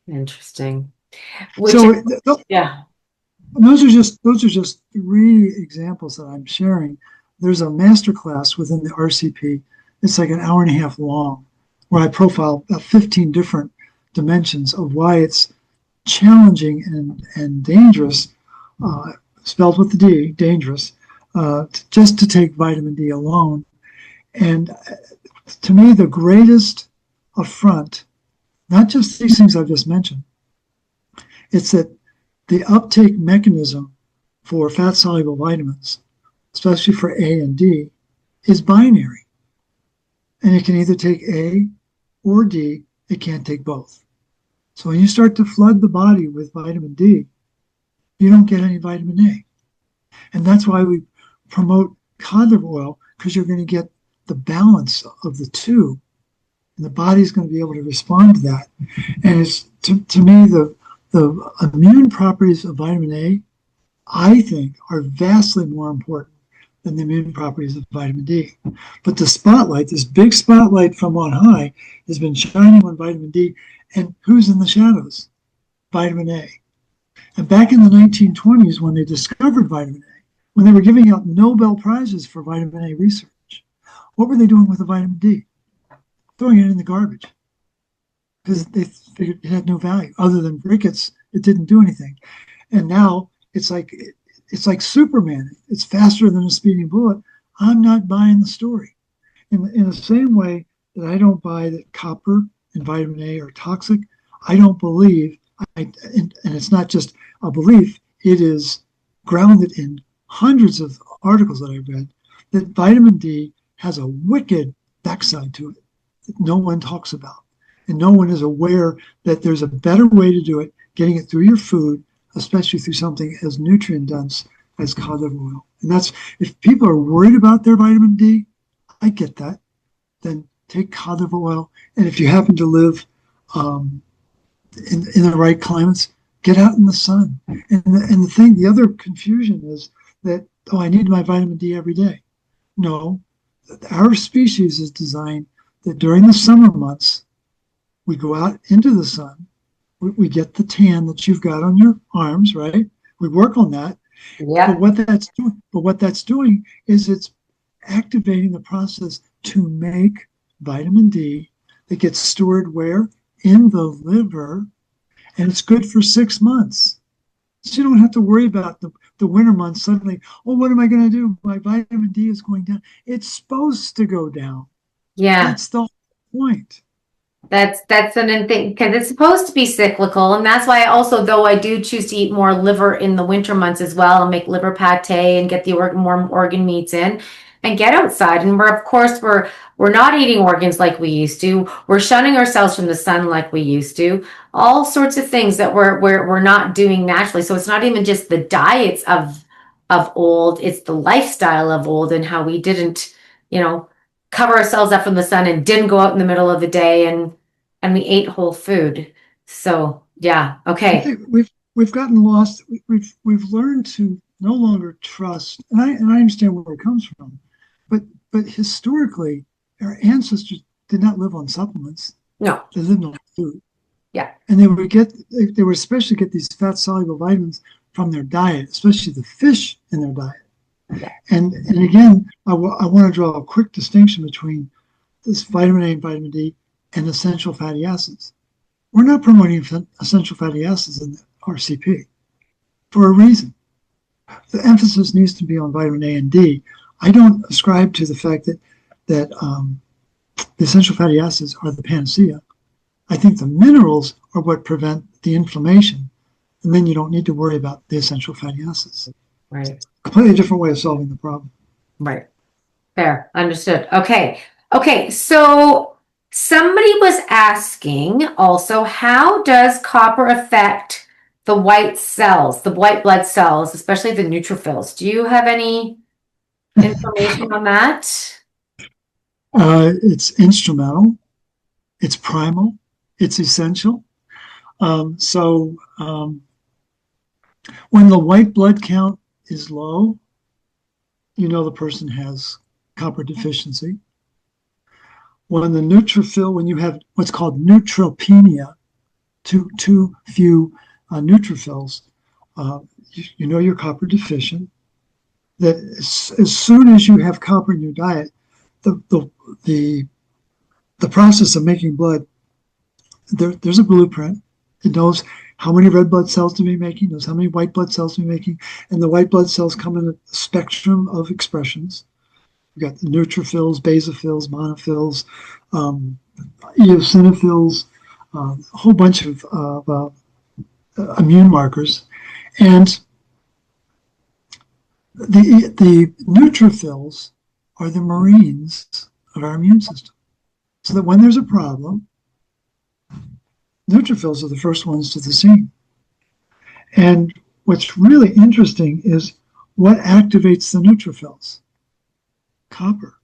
Interesting. Yeah. Those are just 3 examples that I'm sharing. There's a masterclass within the RCP. It's like an hour and a half long, where I profile 15 different dimensions of why it's challenging and dangerous, spelled with the D, dangerous, just to take vitamin D alone. And to me, the greatest affront, not just these things I've just mentioned, it's that the uptake mechanism for fat-soluble vitamins, especially for A and D, is binary. And it can either take A or D. It can't take both. So when you start to flood the body with vitamin D, you don't get any vitamin A. And that's why we promote cod liver oil, because you're going to get the balance of the two. And the body's going to be able to respond to that. And it's, to me, the immune properties of vitamin A, I think, are vastly more important than the immune properties of vitamin D. But the spotlight, this big spotlight from on high, has been shining on vitamin D. And who's in the shadows? Vitamin A. And back in the 1920s, when they discovered vitamin A, when they were giving out Nobel Prizes for vitamin A research, what were they doing with the vitamin D? Throwing it in the garbage. Because they figured it had no value. Other than rickets, it didn't do anything. And now it's like Superman. It's faster than a speeding bullet. I'm not buying the story. In the same way that I don't buy that copper and vitamin A are toxic, I don't believe, and it's not just a belief, it is grounded in hundreds of articles that I've read, that vitamin D has a wicked backside to it that no one talks about. And no one is aware that there's a better way to do it, getting it through your food, especially through something as nutrient dense as cod liver oil. And that's, if people are worried about their vitamin D, I get that. Then take cod liver oil. And if you happen to live in the right climates, get out in the sun. And the other confusion is that, oh, I need my vitamin D every day. No, our species is designed that during the summer months, we go out into the sun, we get the tan that you've got on your arms, right? We work on that. Yeah. But what that's doing is it's activating the process to make vitamin D that gets stored where? In the liver, and it's good for 6 months. So you don't have to worry about the winter months suddenly, oh, what am I going to do? My vitamin D is going down. It's supposed to go down. Yeah. That's the whole point. That's an thing, because it's supposed to be cyclical, and that's why also, though I do choose to eat more liver in the winter months as well, and make liver pate and get the more organ meats in, and get outside. And we're not eating organs like we used to. We're shunning ourselves from the sun like we used to. All sorts of things that we're not doing naturally. So it's not even just the diets of old; it's the lifestyle of old, and how we didn't, cover ourselves up from the sun and didn't go out in the middle of the day, and we ate whole food. So yeah, I okay. think we've gotten lost. We've learned to no longer trust, and I understand where it comes from, but historically, our ancestors did not live on supplements. No. They lived on food. Yeah. And they would especially get these fat soluble vitamins from their diet, especially the fish in their diet. Yeah. And again, I want to draw a quick distinction between this vitamin A and vitamin D and essential fatty acids. We're not promoting essential fatty acids in the RCP for a reason. The emphasis needs to be on vitamin A and D. I don't ascribe to the fact that the essential fatty acids are the panacea. I think the minerals are what prevent the inflammation, and then you don't need to worry about the essential fatty acids. Right. Completely different way of solving the problem. Right. Fair. Understood. Okay. So somebody was asking also, how does copper affect the white blood cells, especially the neutrophils? Do you have any information on that? It's instrumental, it's primal, it's essential. So when the white blood count is low, the person has copper deficiency. When you have what's called neutropenia, too few neutrophils, you're copper deficient. That as soon as you have copper in your diet, the process of making blood, there's a blueprint. It knows how many red blood cells to be making, knows how many white blood cells to be making, and the white blood cells come in a spectrum of expressions. You've got the neutrophils, basophils, monophils, eosinophils, a whole bunch of immune markers. And the neutrophils are the Marines of our immune system. So that when there's a problem, neutrophils are the first ones to the scene. And what's really interesting is what activates the neutrophils? Copper.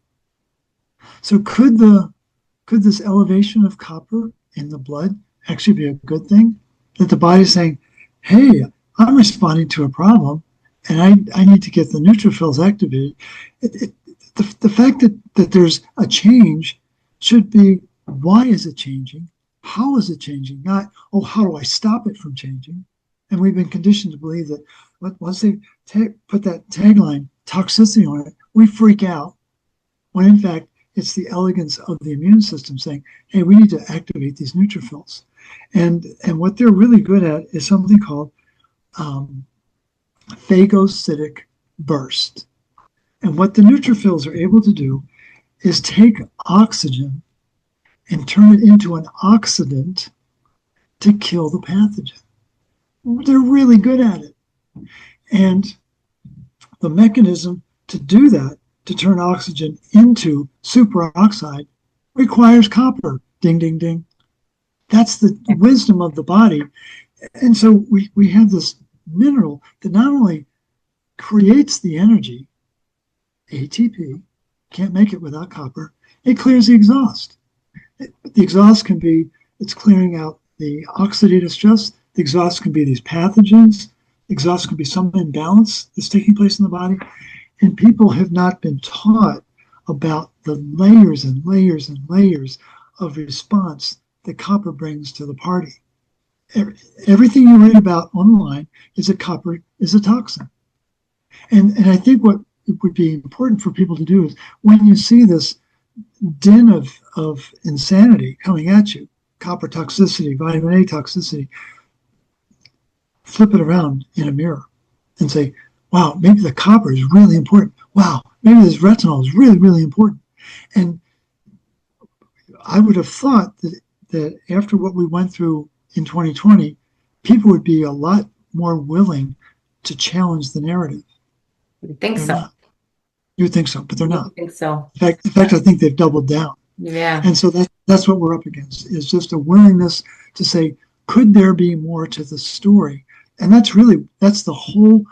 So could this elevation of copper in the blood actually be a good thing? That the body's saying, hey, I'm responding to a problem and I need to get the neutrophils activated. The fact that there's a change should be, why is it changing? How is it changing? Not, oh, how do I stop it from changing? And we've been conditioned to believe that once they put that tagline, toxicity, on it, we freak out. When in fact, it's the elegance of the immune system saying, hey, we need to activate these neutrophils. And what they're really good at is something called phagocytic burst. And what the neutrophils are able to do is take oxygen and turn it into an oxidant to kill the pathogen. They're really good at it. And the mechanism to do that, to turn oxygen into superoxide, requires copper. Ding, ding, ding. That's the wisdom of the body. And so we have this mineral that not only creates the energy, ATP, can't make it without copper, it clears the exhaust. The exhaust can be, it's clearing out the oxidative stress. The exhaust can be these pathogens. The exhaust can be some imbalance that's taking place in the body. And people have not been taught about the layers and layers and layers of response that copper brings to the party. Everything you read about online is that copper is a toxin. And I think what it would be important for people to do is when you see this din of insanity coming at you, copper toxicity, vitamin A toxicity, flip it around in a mirror and say, wow, maybe the copper is really important. Wow, maybe this retinol is really, really important. And I would have thought that after what we went through in 2020, people would be a lot more willing to challenge the narrative. I think They're so. not. You would think so, but they're not. I think so. In fact, I think they've doubled down. Yeah. And so that's what we're up against, is just a willingness to say, could there be more to the story? And that's the whole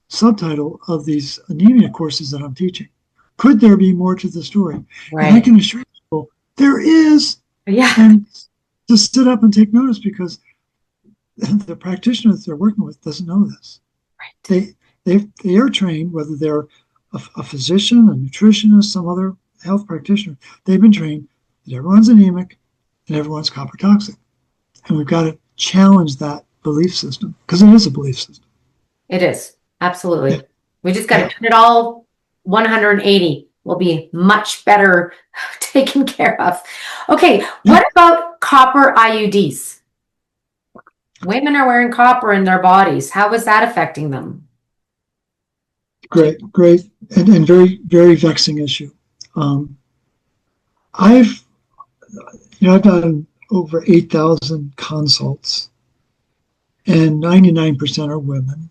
subtitle of these anemia courses that I'm teaching. Could there be more to the story? Right. And I can assure people there is. Yeah. And just sit up and take notice, because the practitioner that they're working with doesn't know this. Right. They are trained, whether they're a physician, a nutritionist, some other health practitioner, they've been trained that everyone's anemic and everyone's copper toxic. And we've got to challenge that belief system, because it is a belief system. It is. Absolutely. Yeah. We just got to turn it all 180. We'll be much better taken care of. Okay. What about copper IUDs? Women are wearing copper in their bodies. How is that affecting them? Great, and very, very vexing issue. I've done over 8,000 consults, and 99% are women.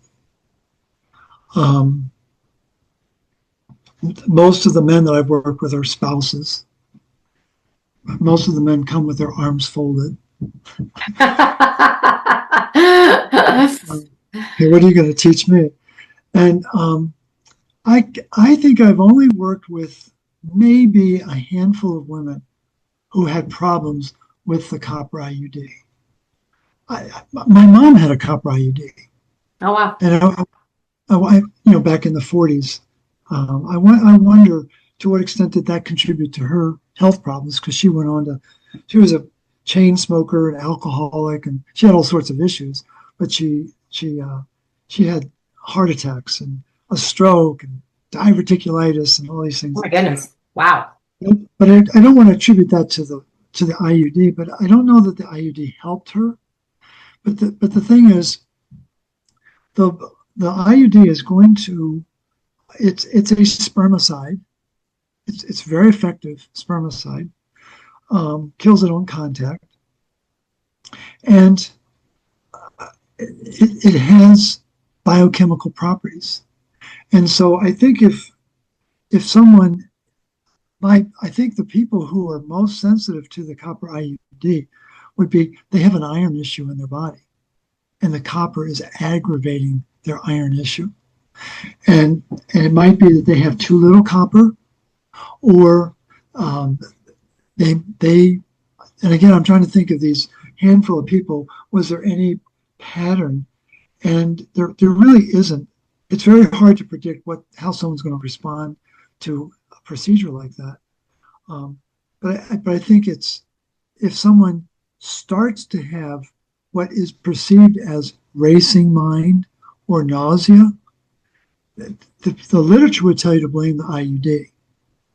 Most of the men that I've worked with are spouses. Most of the men come with their arms folded. Hey, what are you going to teach me? And I think I've only worked with maybe a handful of women who had problems with the copper IUD. My mom had a copper IUD. Oh, wow. And back in the 40s, I wonder to what extent did that contribute to her health problems, because she was a chain smoker and alcoholic, and she had all sorts of issues, but she had heart attacks and a stroke and diverticulitis and all these things. Oh my goodness. Wow. But I don't want to attribute that to the IUD, but I don't know that the IUD helped her. But the thing is, the IUD is going to, it's a spermicide. It's very effective spermicide. Kills it on contact. And it has biochemical properties. And so I think if someone, I think the people who are most sensitive to the copper IUD would be, they have an iron issue in their body, and the copper is aggravating their iron issue. And it might be that they have too little copper, or they and again, I'm trying to think of these handful of people, was there any pattern? And there really isn't. It's very hard to predict how someone's going to respond to a procedure like that. But I think if someone starts to have what is perceived as racing mind or nausea, the literature would tell you to blame the IUD.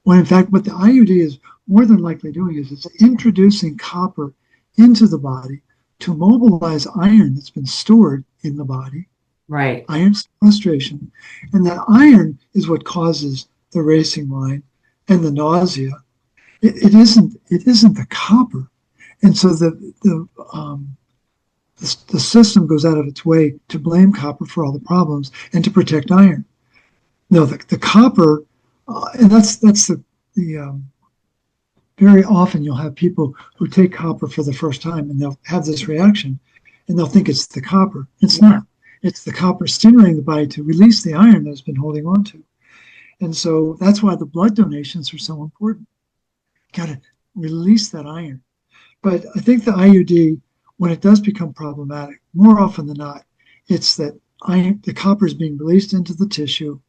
When in fact, what the IUD is more than likely doing is it's introducing copper into the body to mobilize iron that's been stored in the body. Right. Iron sequestration. And that iron is what causes the racing mind, and the nausea, it isn't the copper. And so the system goes out of its way to blame copper for all the problems and to protect iron. No, the copper, and that's the very often you'll have people who take copper for the first time and they'll have this reaction and they'll think it's the copper. It's not. It's the copper stimulating the body to release the iron that it's been holding on to. And so that's why the blood donations are so important. Got to release that iron. But I think the IUD, when it does become problematic, more often than not, it's that the copper is being released into the tissue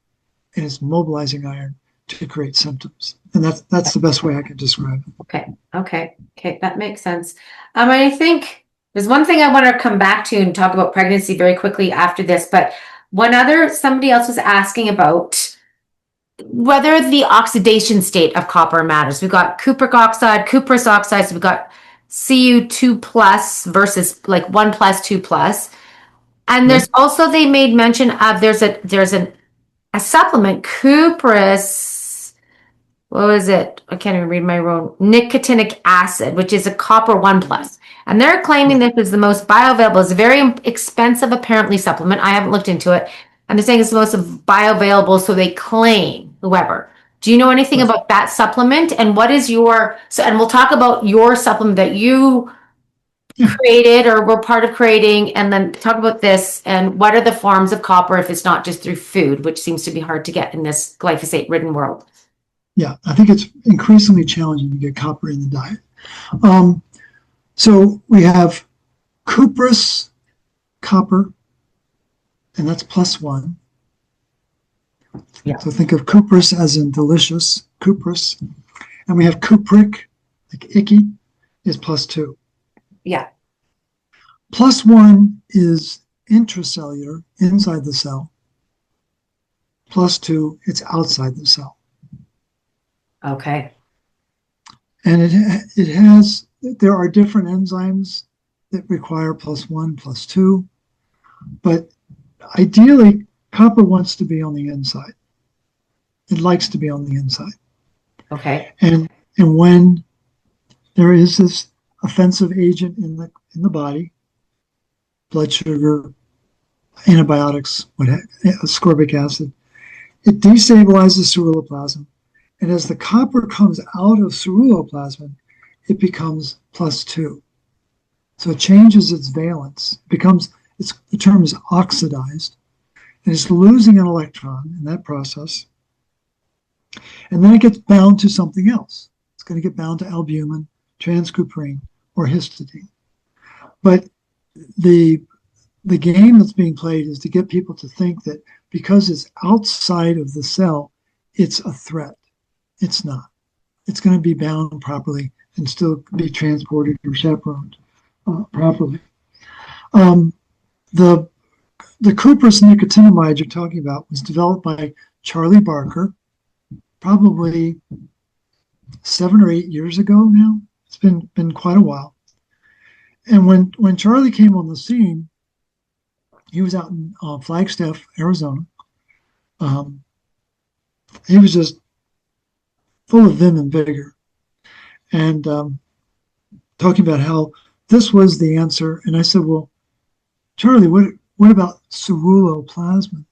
and it's mobilizing iron to create symptoms. And that's the best way I can describe it. Okay. That makes sense. I think there's one thing I want to come back to and talk about pregnancy very quickly after this, but somebody else was asking about whether the oxidation state of copper matters. We've got cupric oxide, cuprous oxide, so we've got Cu2 plus versus like 1 plus 2 plus. And there's also, they made mention of there's a supplement, cuprous, what was it? I can't even read my own, nicotinic acid, which is a copper 1 plus. And they're claiming this is the most bioavailable. It's a very expensive, apparently, supplement. I haven't looked into it. And they're saying it's the most bioavailable, so they claim, whoever. Do you know anything about that supplement? And what is and we'll talk about your supplement that you created or were part of creating, and then talk about this and what are the forms of copper if it's not just through food, which seems to be hard to get in this glyphosate-ridden world. Yeah, I think it's increasingly challenging to get copper in the diet. So we have cuprous copper, and that's +1. Yeah. So think of cuprous as in delicious, cuprous. And we have cupric, like icky, is +2. Yeah. +1 is intracellular, inside the cell. +2, it's outside the cell. Okay. And there are different enzymes that require +1, +2, but ideally, copper wants to be on the inside. It likes to be on the inside. Okay. And when there is this offensive agent in the body, blood sugar, antibiotics, ascorbic acid, it destabilizes ceruloplasmin. And as the copper comes out of ceruloplasmin, it becomes +2. So it changes its valence. The term is oxidized, and it's losing an electron in that process. And then it gets bound to something else. It's going to get bound to albumin, transcuprine, or histidine. But the game that's being played is to get people to think that because it's outside of the cell, it's a threat. It's not. It's going to be bound properly and still be transported or chaperoned properly. The cuprous nicotinamide you're talking about was developed by Charlie Barker probably 7 or 8 years ago now. It's been quite a while. And when Charlie came on the scene, he was out in Flagstaff, Arizona. He was just full of vim and vigor, and talking about how this was the answer. And I said, well, Charlie, what about ceruloplasmin?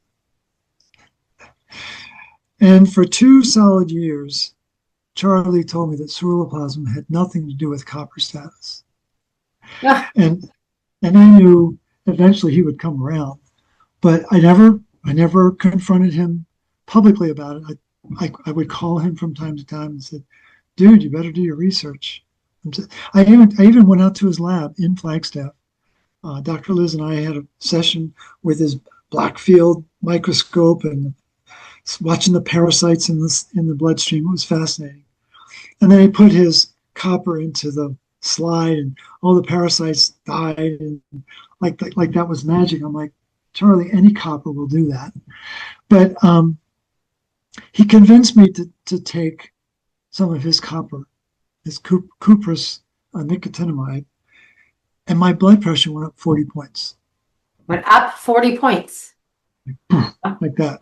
And for 2 solid years, Charlie told me that ceruloplasmin had nothing to do with copper status. Yeah. And I knew eventually he would come around, but I never confronted him publicly about it. I would call him from time to time and said, dude, you better do your research. I even went out to his lab in Flagstaff. Dr. Liz and I had a session with his black field microscope and watching the parasites in the bloodstream. It was fascinating. And then he put his copper into the slide and all the parasites died, and like that was magic. I'm like, Charlie, any copper will do that. But he convinced me to take some of his copper, his cuprous nicotinamide, and my blood pressure went up 40 points. Went up 40 points. Like that.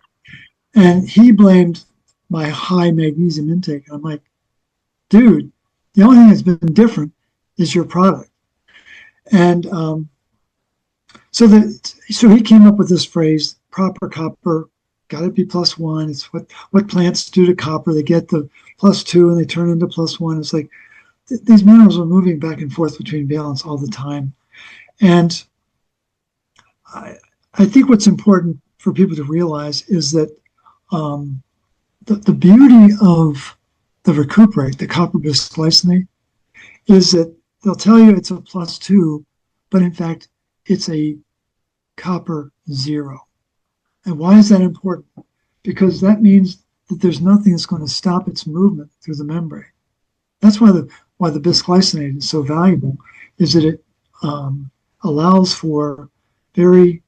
And he blamed my high magnesium intake. I'm like, dude, the only thing that's been different is your product. And so he came up with this phrase, proper copper, got to be +1. It's what plants do to copper. They get the +2 and they turn into +1. It's like these minerals are moving back and forth between valence all the time. And I think what's important for people to realize is that the beauty of the recuperate, the copper bisglycinate, is that they'll tell you it's a +2, but in fact, it's a copper 0. And why is that important? Because that means that there's nothing that's going to stop its movement through the membrane. That's why the bisglycinate is so valuable, is that it allows for very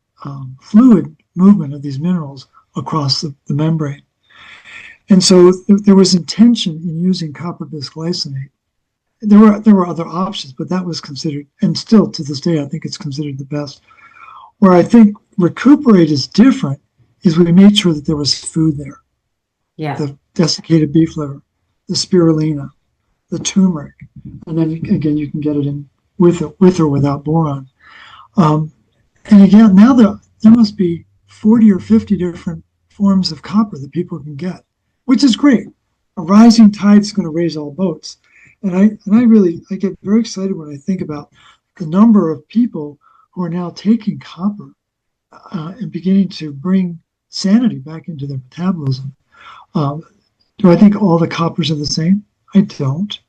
fluid movement of these minerals across the membrane. And so there was intention in using copper bisglycinate. There were other options, but that was considered, and still to this day, I think it's considered the best. Where I think recuperate is different is we made sure that there was food there. Yeah. The desiccated beef liver, the spirulina, the turmeric, and then again you can get it in with or without boron. And again, now there must be 40 or 50 different forms of copper that people can get, which is great. A rising tide is going to raise all boats. And I get very excited when I think about the number of people who are now taking copper and beginning to bring sanity back into their metabolism. Do I think all the coppers are the same? I don't.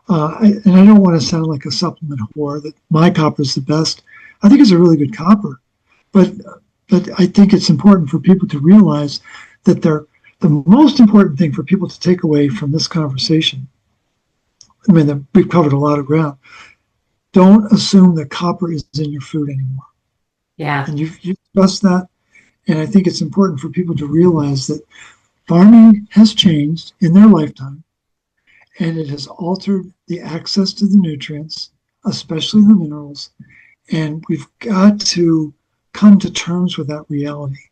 And I don't want to sound like a supplement whore that my copper is the best. I think it's a really good copper. But I think it's important for people to realize that the most important thing for people to take away from this conversation, I mean, we've covered a lot of ground. Don't assume that copper is in your food anymore. Yeah. And you've discussed that. And I think it's important for people to realize that farming has changed in their lifetime, and it has altered the access to the nutrients, especially the minerals. And we've got to come to terms with that reality.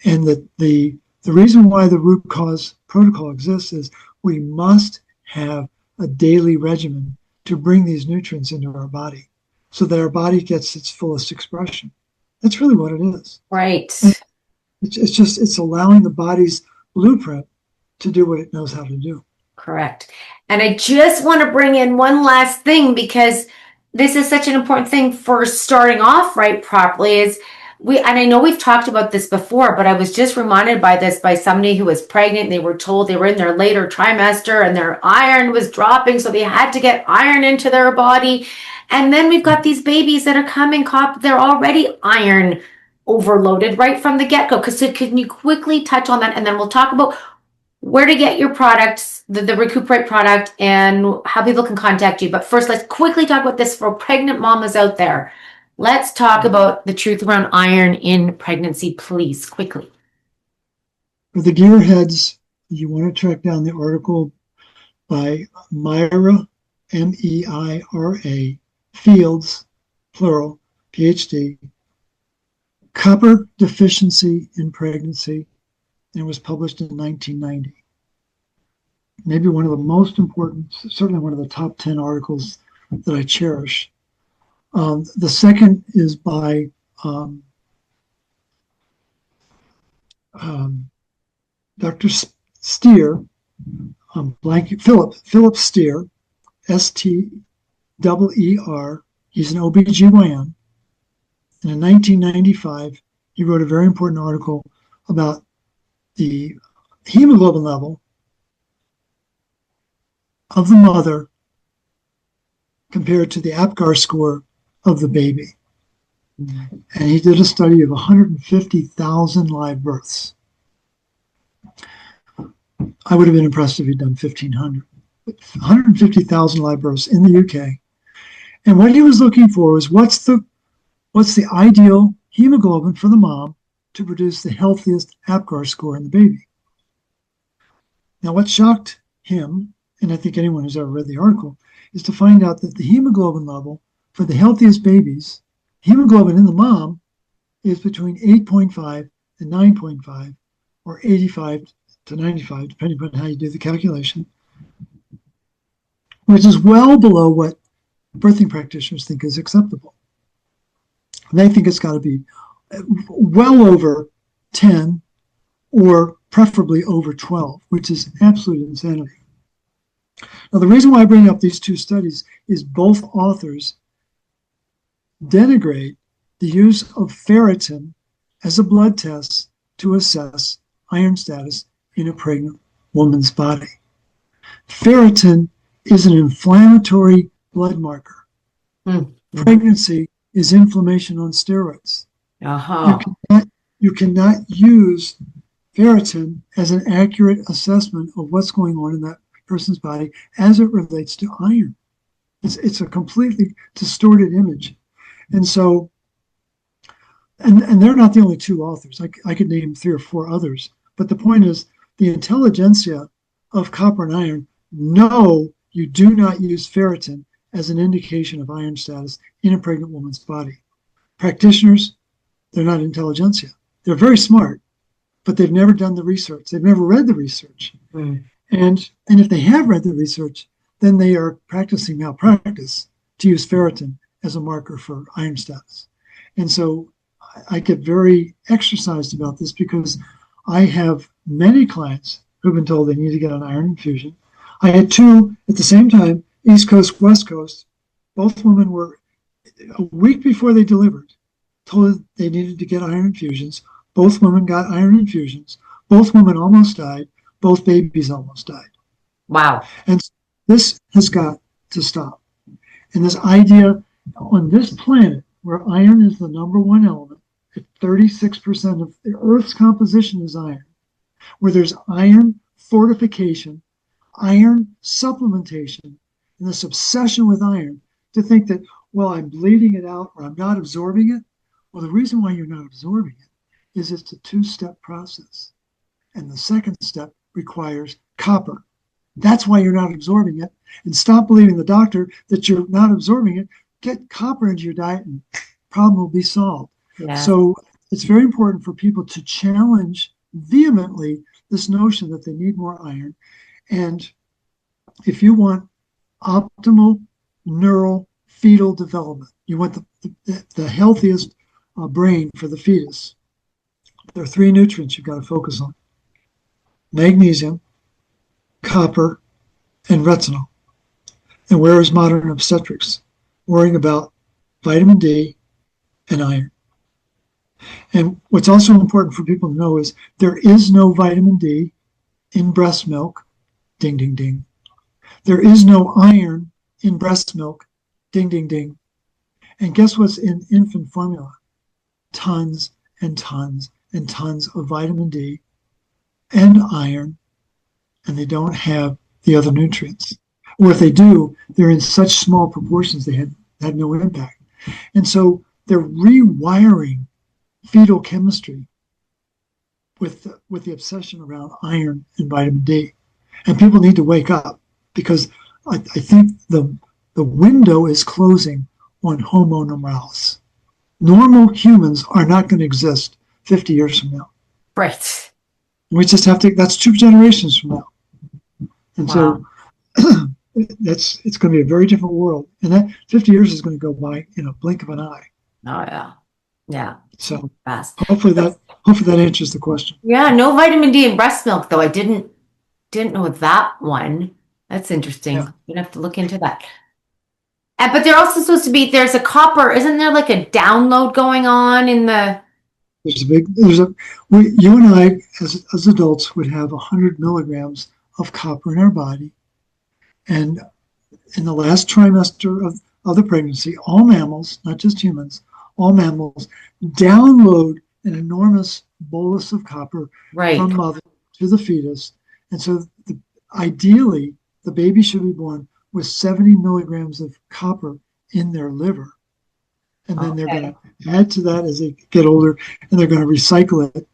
And that the reason why the root cause protocol exists is we must have a daily regimen to bring these nutrients into our body so that our body gets its fullest expression. That's really what it is. Right. It's allowing the body's blueprint to do what it knows how to do. Correct. And I just want to bring in one last thing, because this is such an important thing for starting off right properly, is and I know we've talked about this before, but I was just reminded by this by somebody who was pregnant, and they were told they were in their later trimester and their iron was dropping, so they had to get iron into their body. And then we've got these babies that are coming, they're already iron overloaded right from the get-go. So can you quickly touch on that? And then we'll talk about where to get your products, the Recuperate product, and how people can contact you. But first, let's quickly talk about this for pregnant mamas out there. Let's talk about the truth around iron in pregnancy, please, quickly. For the gearheads, you want to track down the article by Myra, Meira, Fields, plural, PhD, Copper Deficiency in Pregnancy, and it was published in 1990. Maybe one of the most important, certainly one of the top 10 articles that I cherish. The second is by Dr. Steer, Philip Steer, Steer. He's an OBGYN. And in 1995, he wrote a very important article about the hemoglobin level of the mother compared to the APGAR score of the baby. And he did a study of 150,000 live births. I would have been impressed if he'd done 1,500. 150,000 live births in the UK. And what he was looking for was what's the ideal hemoglobin for the mom to produce the healthiest APGAR score in the baby. Now, what shocked him, and I think anyone who's ever read the article, is to find out that the hemoglobin level for the healthiest babies, hemoglobin in the mom, is between 8.5 and 9.5, or 85 to 95, depending on how you do the calculation, which is well below what birthing practitioners think is acceptable. They think it's got to be well over 10 or preferably over 12, which is absolute insanity. Now, the reason why I bring up these two studies is both authors denigrate the use of ferritin as a blood test to assess iron status in a pregnant woman's body. Ferritin is an inflammatory blood marker. Mm-hmm. Pregnancy is inflammation on steroids. Uh-huh. You cannot use ferritin as an accurate assessment of what's going on in that person's body as it relates to iron. It's a completely distorted image. And so, and they're not the only two authors. I could name 3 or 4 others. But the point is, the intelligentsia of copper and iron know you do not use ferritin as an indication of iron status in a pregnant woman's body. Practitioners, they're not intelligentsia. They're very smart, but they've never done the research. They've never read the research. Mm. And if they have read the research, then they are practicing malpractice to use ferritin as a marker for iron status. And so I get very exercised about this because I have many clients who've been told they need to get an iron infusion. I had 2 at the same time, East Coast, West Coast. Both women were, a week before they delivered, told they needed to get iron infusions. Both women got iron infusions. Both women almost died. Both babies almost died. Wow. And this has got to stop. And this idea on this planet, where iron is the #1 element, at 36% of the Earth's composition is iron, where there's iron fortification, iron supplementation, and this obsession with iron to think that, well, I'm bleeding it out or I'm not absorbing it. Well, the reason why you're not absorbing it is it's a 2-step process. And the second step requires copper. That's why you're not absorbing it. And stop believing the doctor that you're not absorbing it. Get copper into your diet and problem will be solved. Yeah. So it's very important for people to challenge vehemently this notion that they need more iron. And if you want optimal neural fetal development, you want the healthiest brain for the fetus, there are 3 nutrients you've got to focus on: magnesium, copper, and retinol. And where is modern obstetrics? Worrying about vitamin D and iron. And what's also important for people to know is there is no vitamin D in breast milk. Ding, ding, ding. There is no iron in breast milk. Ding, ding, ding. And guess what's in infant formula? Tons and tons and tons of vitamin D and iron, and they don't have the other nutrients. Or if they do, they're in such small proportions they had no impact. And so they're rewiring fetal chemistry with the obsession around iron and vitamin D. And people need to wake up, because I think the window is closing on Homo normalis. Normal humans are not going to exist 50 years from now. Right. We just have to, that's 2 generations from now. And wow. So it's going to be a very different world. And that 50 years is going to go by in a blink of an eye. Oh, yeah. Yeah. So fast. Hopefully that answers the question. Yeah, no vitamin D in breast milk, though. I didn't know that one. That's interesting. Yeah. I'm gonna have to look into that. But they're also supposed to be, there's a copper, isn't there like a download going on in the... You and I, as adults, would have 100 milligrams of copper in our body. And in the last trimester of the pregnancy, all mammals, not just humans, all mammals download an enormous bolus of copper from mother to the fetus. And so ideally, the baby should be born with 70 milligrams of copper in their liver. And then they're going to add to that as they get older, and they're going to recycle it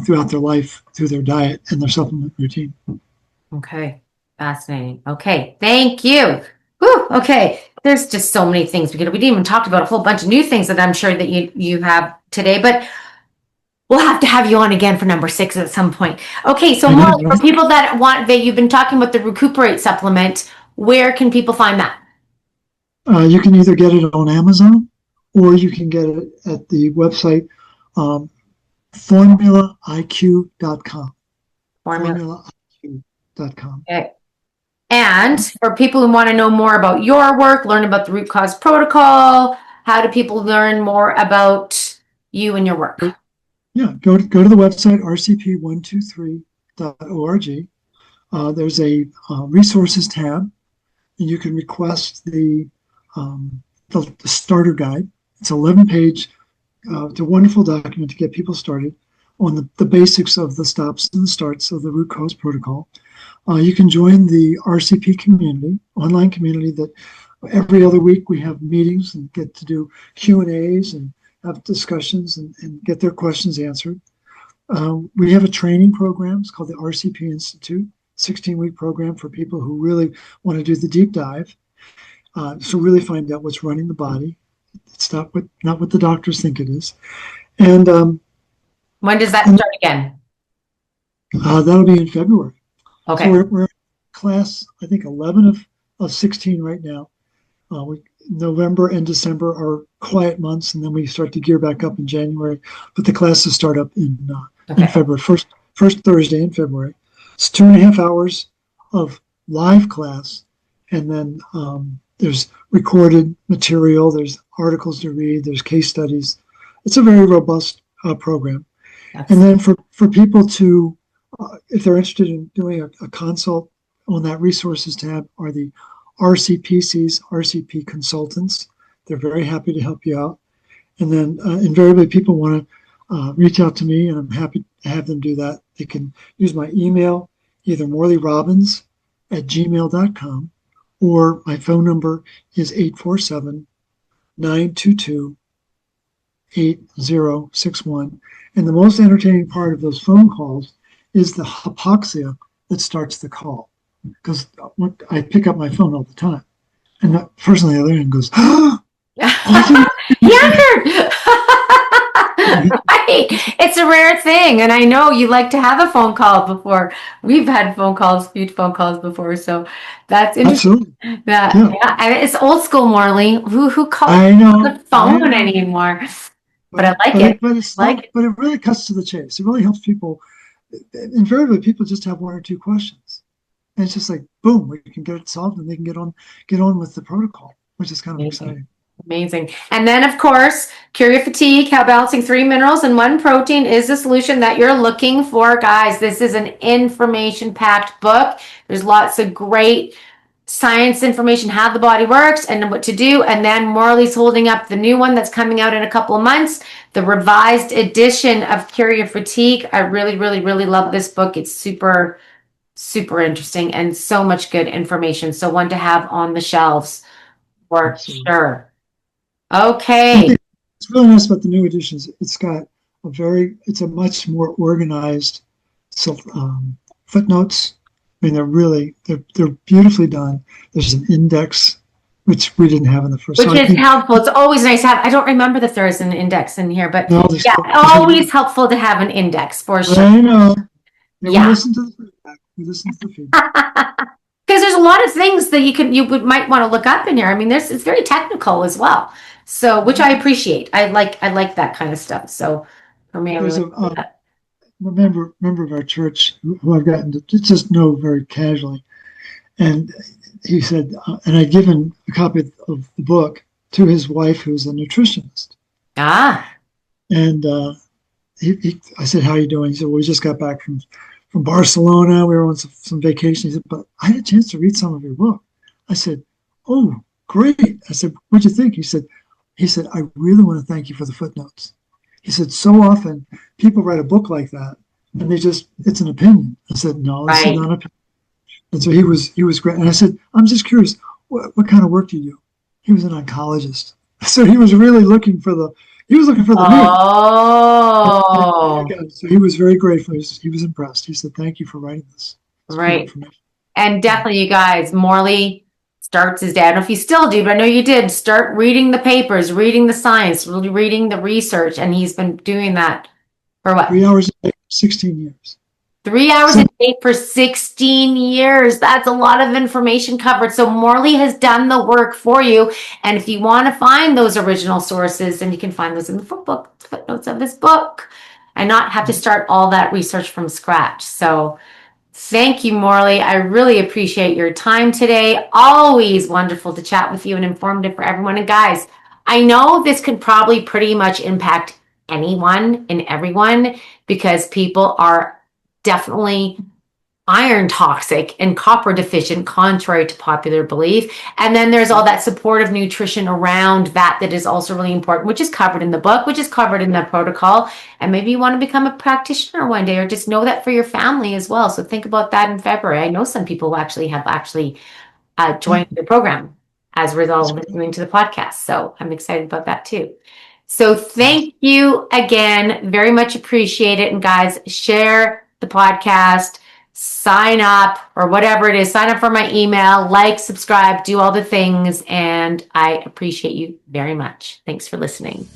throughout their life through their diet and their supplement routine. Okay. Fascinating. Okay. Thank you. Whew. Okay. There's just so many things we didn't even talk about a whole bunch of new things that I'm sure that you have today. But We'll have to have you on again for number 6 at some point. Okay, so I know, Morley, for right? people that you've been talking about the Recuperate supplement, where can people find that? You can either get it on Amazon or you can get it at the website formulaiq.com. Formula. Formulaiq.com. Okay. And for people who want to know more about your work, learn about the root cause protocol, how do people learn more about you and your work? Yeah, go to the website rcp123.org. There's a resources tab, and you can request the starter guide. It's an 11-page. It's a wonderful document to get people started on the basics of the stops and the starts of the root cause protocol. You can join the RCP community, online community that every other week we have meetings and get to do Q&As and have discussions and get their questions answered. We have a training program. It's called the RCP Institute, 16-week program for people who really want to do the deep dive. So really find out what's running the body. It's not what the doctors think it is. And when does that start again? That'll be in February. Okay. So we're class, I think 11 of 16 right now. November and December are quiet months, and then we start to gear back up in January. But the classes start up in February, first Thursday in February. It's 2.5 hours of live class, and then there's recorded material, there's articles to read, there's case studies. It's a very robust program. And then for people to, if they're interested in doing a consult on that resources tab, are the RCPCs, RCP consultants. They're very happy to help you out. And then invariably people want to reach out to me, and I'm happy to have them do that. They can use my email, either morleyrobbins@gmail.com, or my phone number is 847-922-8061. And the most entertaining part of those phone calls is the hypoxia that starts the call. Because I pick up my phone all the time, and the person on the other end goes, "Oh, Yankard!" Right. It's a rare thing, and I know you like to have a phone call before. We've had huge phone calls before, so that's interesting. Absolutely. Yeah. And it's old school, Morley. Who calls the phone anymore? But I like it. But it really cuts to the chase. It really helps people. Invariably, people just have one or two questions. And it's just like, boom, we can get it solved, and they can get on with the protocol, which is kind of exciting. Amazing. And then, of course, Cure Your Fatigue, how balancing 3 minerals and 1 protein is the solution that you're looking for, guys. This is an information-packed book. There's lots of great science information, how the body works and what to do. And then Morley's holding up the new one that's coming out in a couple of months, the revised edition of Cure Your Fatigue. I really, really, really love this book. It's super interesting and so much good information. So one to have on the shelves for sure. Okay. It's really nice about the new editions. It's got it's a much more organized footnotes. I mean, they're beautifully done. There's an index, which we didn't have in the first. Which is helpful. It's always nice to have. I don't remember if there is an index in here, but yeah, always helpful to have an index for sure. I know. Yeah. We listen to the feedback. Because there's a lot of things that you might want to look up in here. I mean, it's very technical as well. So, which I appreciate. I like that kind of stuff. So, for me, there's a member of our church who I've gotten to just know very casually, and he said, and I'd given a copy of the book to his wife, who's a nutritionist. And I said, "How are you doing?" He said, "Well, we just got back from Barcelona. We were on some vacation." He said, "But I had a chance to read some of your book." I said, "Oh, great." I said, "What'd you think?" He said, "I really want to thank you for the footnotes." He said, "So often people write a book like that and it's an opinion." I said, "No, this is not an opinion." And so he was great. And I said, "I'm just curious, what kind of work do you do?" He was an oncologist. So he was really looking for the meat. Oh. So he was very grateful. He was impressed. He said, "Thank you for writing this." Right. And definitely, you guys, Morley starts his day. I don't know if you still do, but I know you did. Start reading the papers, reading the science, really reading the research. And he's been doing that For what? 3 hours a day, 16 years. 3 hours So a day for 16 years. That's a lot of information covered. So Morley has done the work for you. And if you want to find those original sources, then you can find those in the footnotes of this book, and not have to start all that research from scratch. So thank you, Morley. I really appreciate your time today. Always wonderful to chat with you and informative for everyone. And guys, I know this could probably pretty much impact anyone and everyone, because people are definitely iron toxic and copper deficient, contrary to popular belief. And then there's all that supportive nutrition around that is also really important, which is covered in the book, which is covered in the protocol. And maybe you want to become a practitioner one day, or just know that for your family as well. So think about that in February. I know some people have joined the program as a result of listening to the podcast. So I'm excited about that too. So thank you again. Very much appreciate it. And guys, share the podcast, sign up, or whatever it is. Sign up for my email, like, subscribe, do all the things. And I appreciate you very much. Thanks for listening.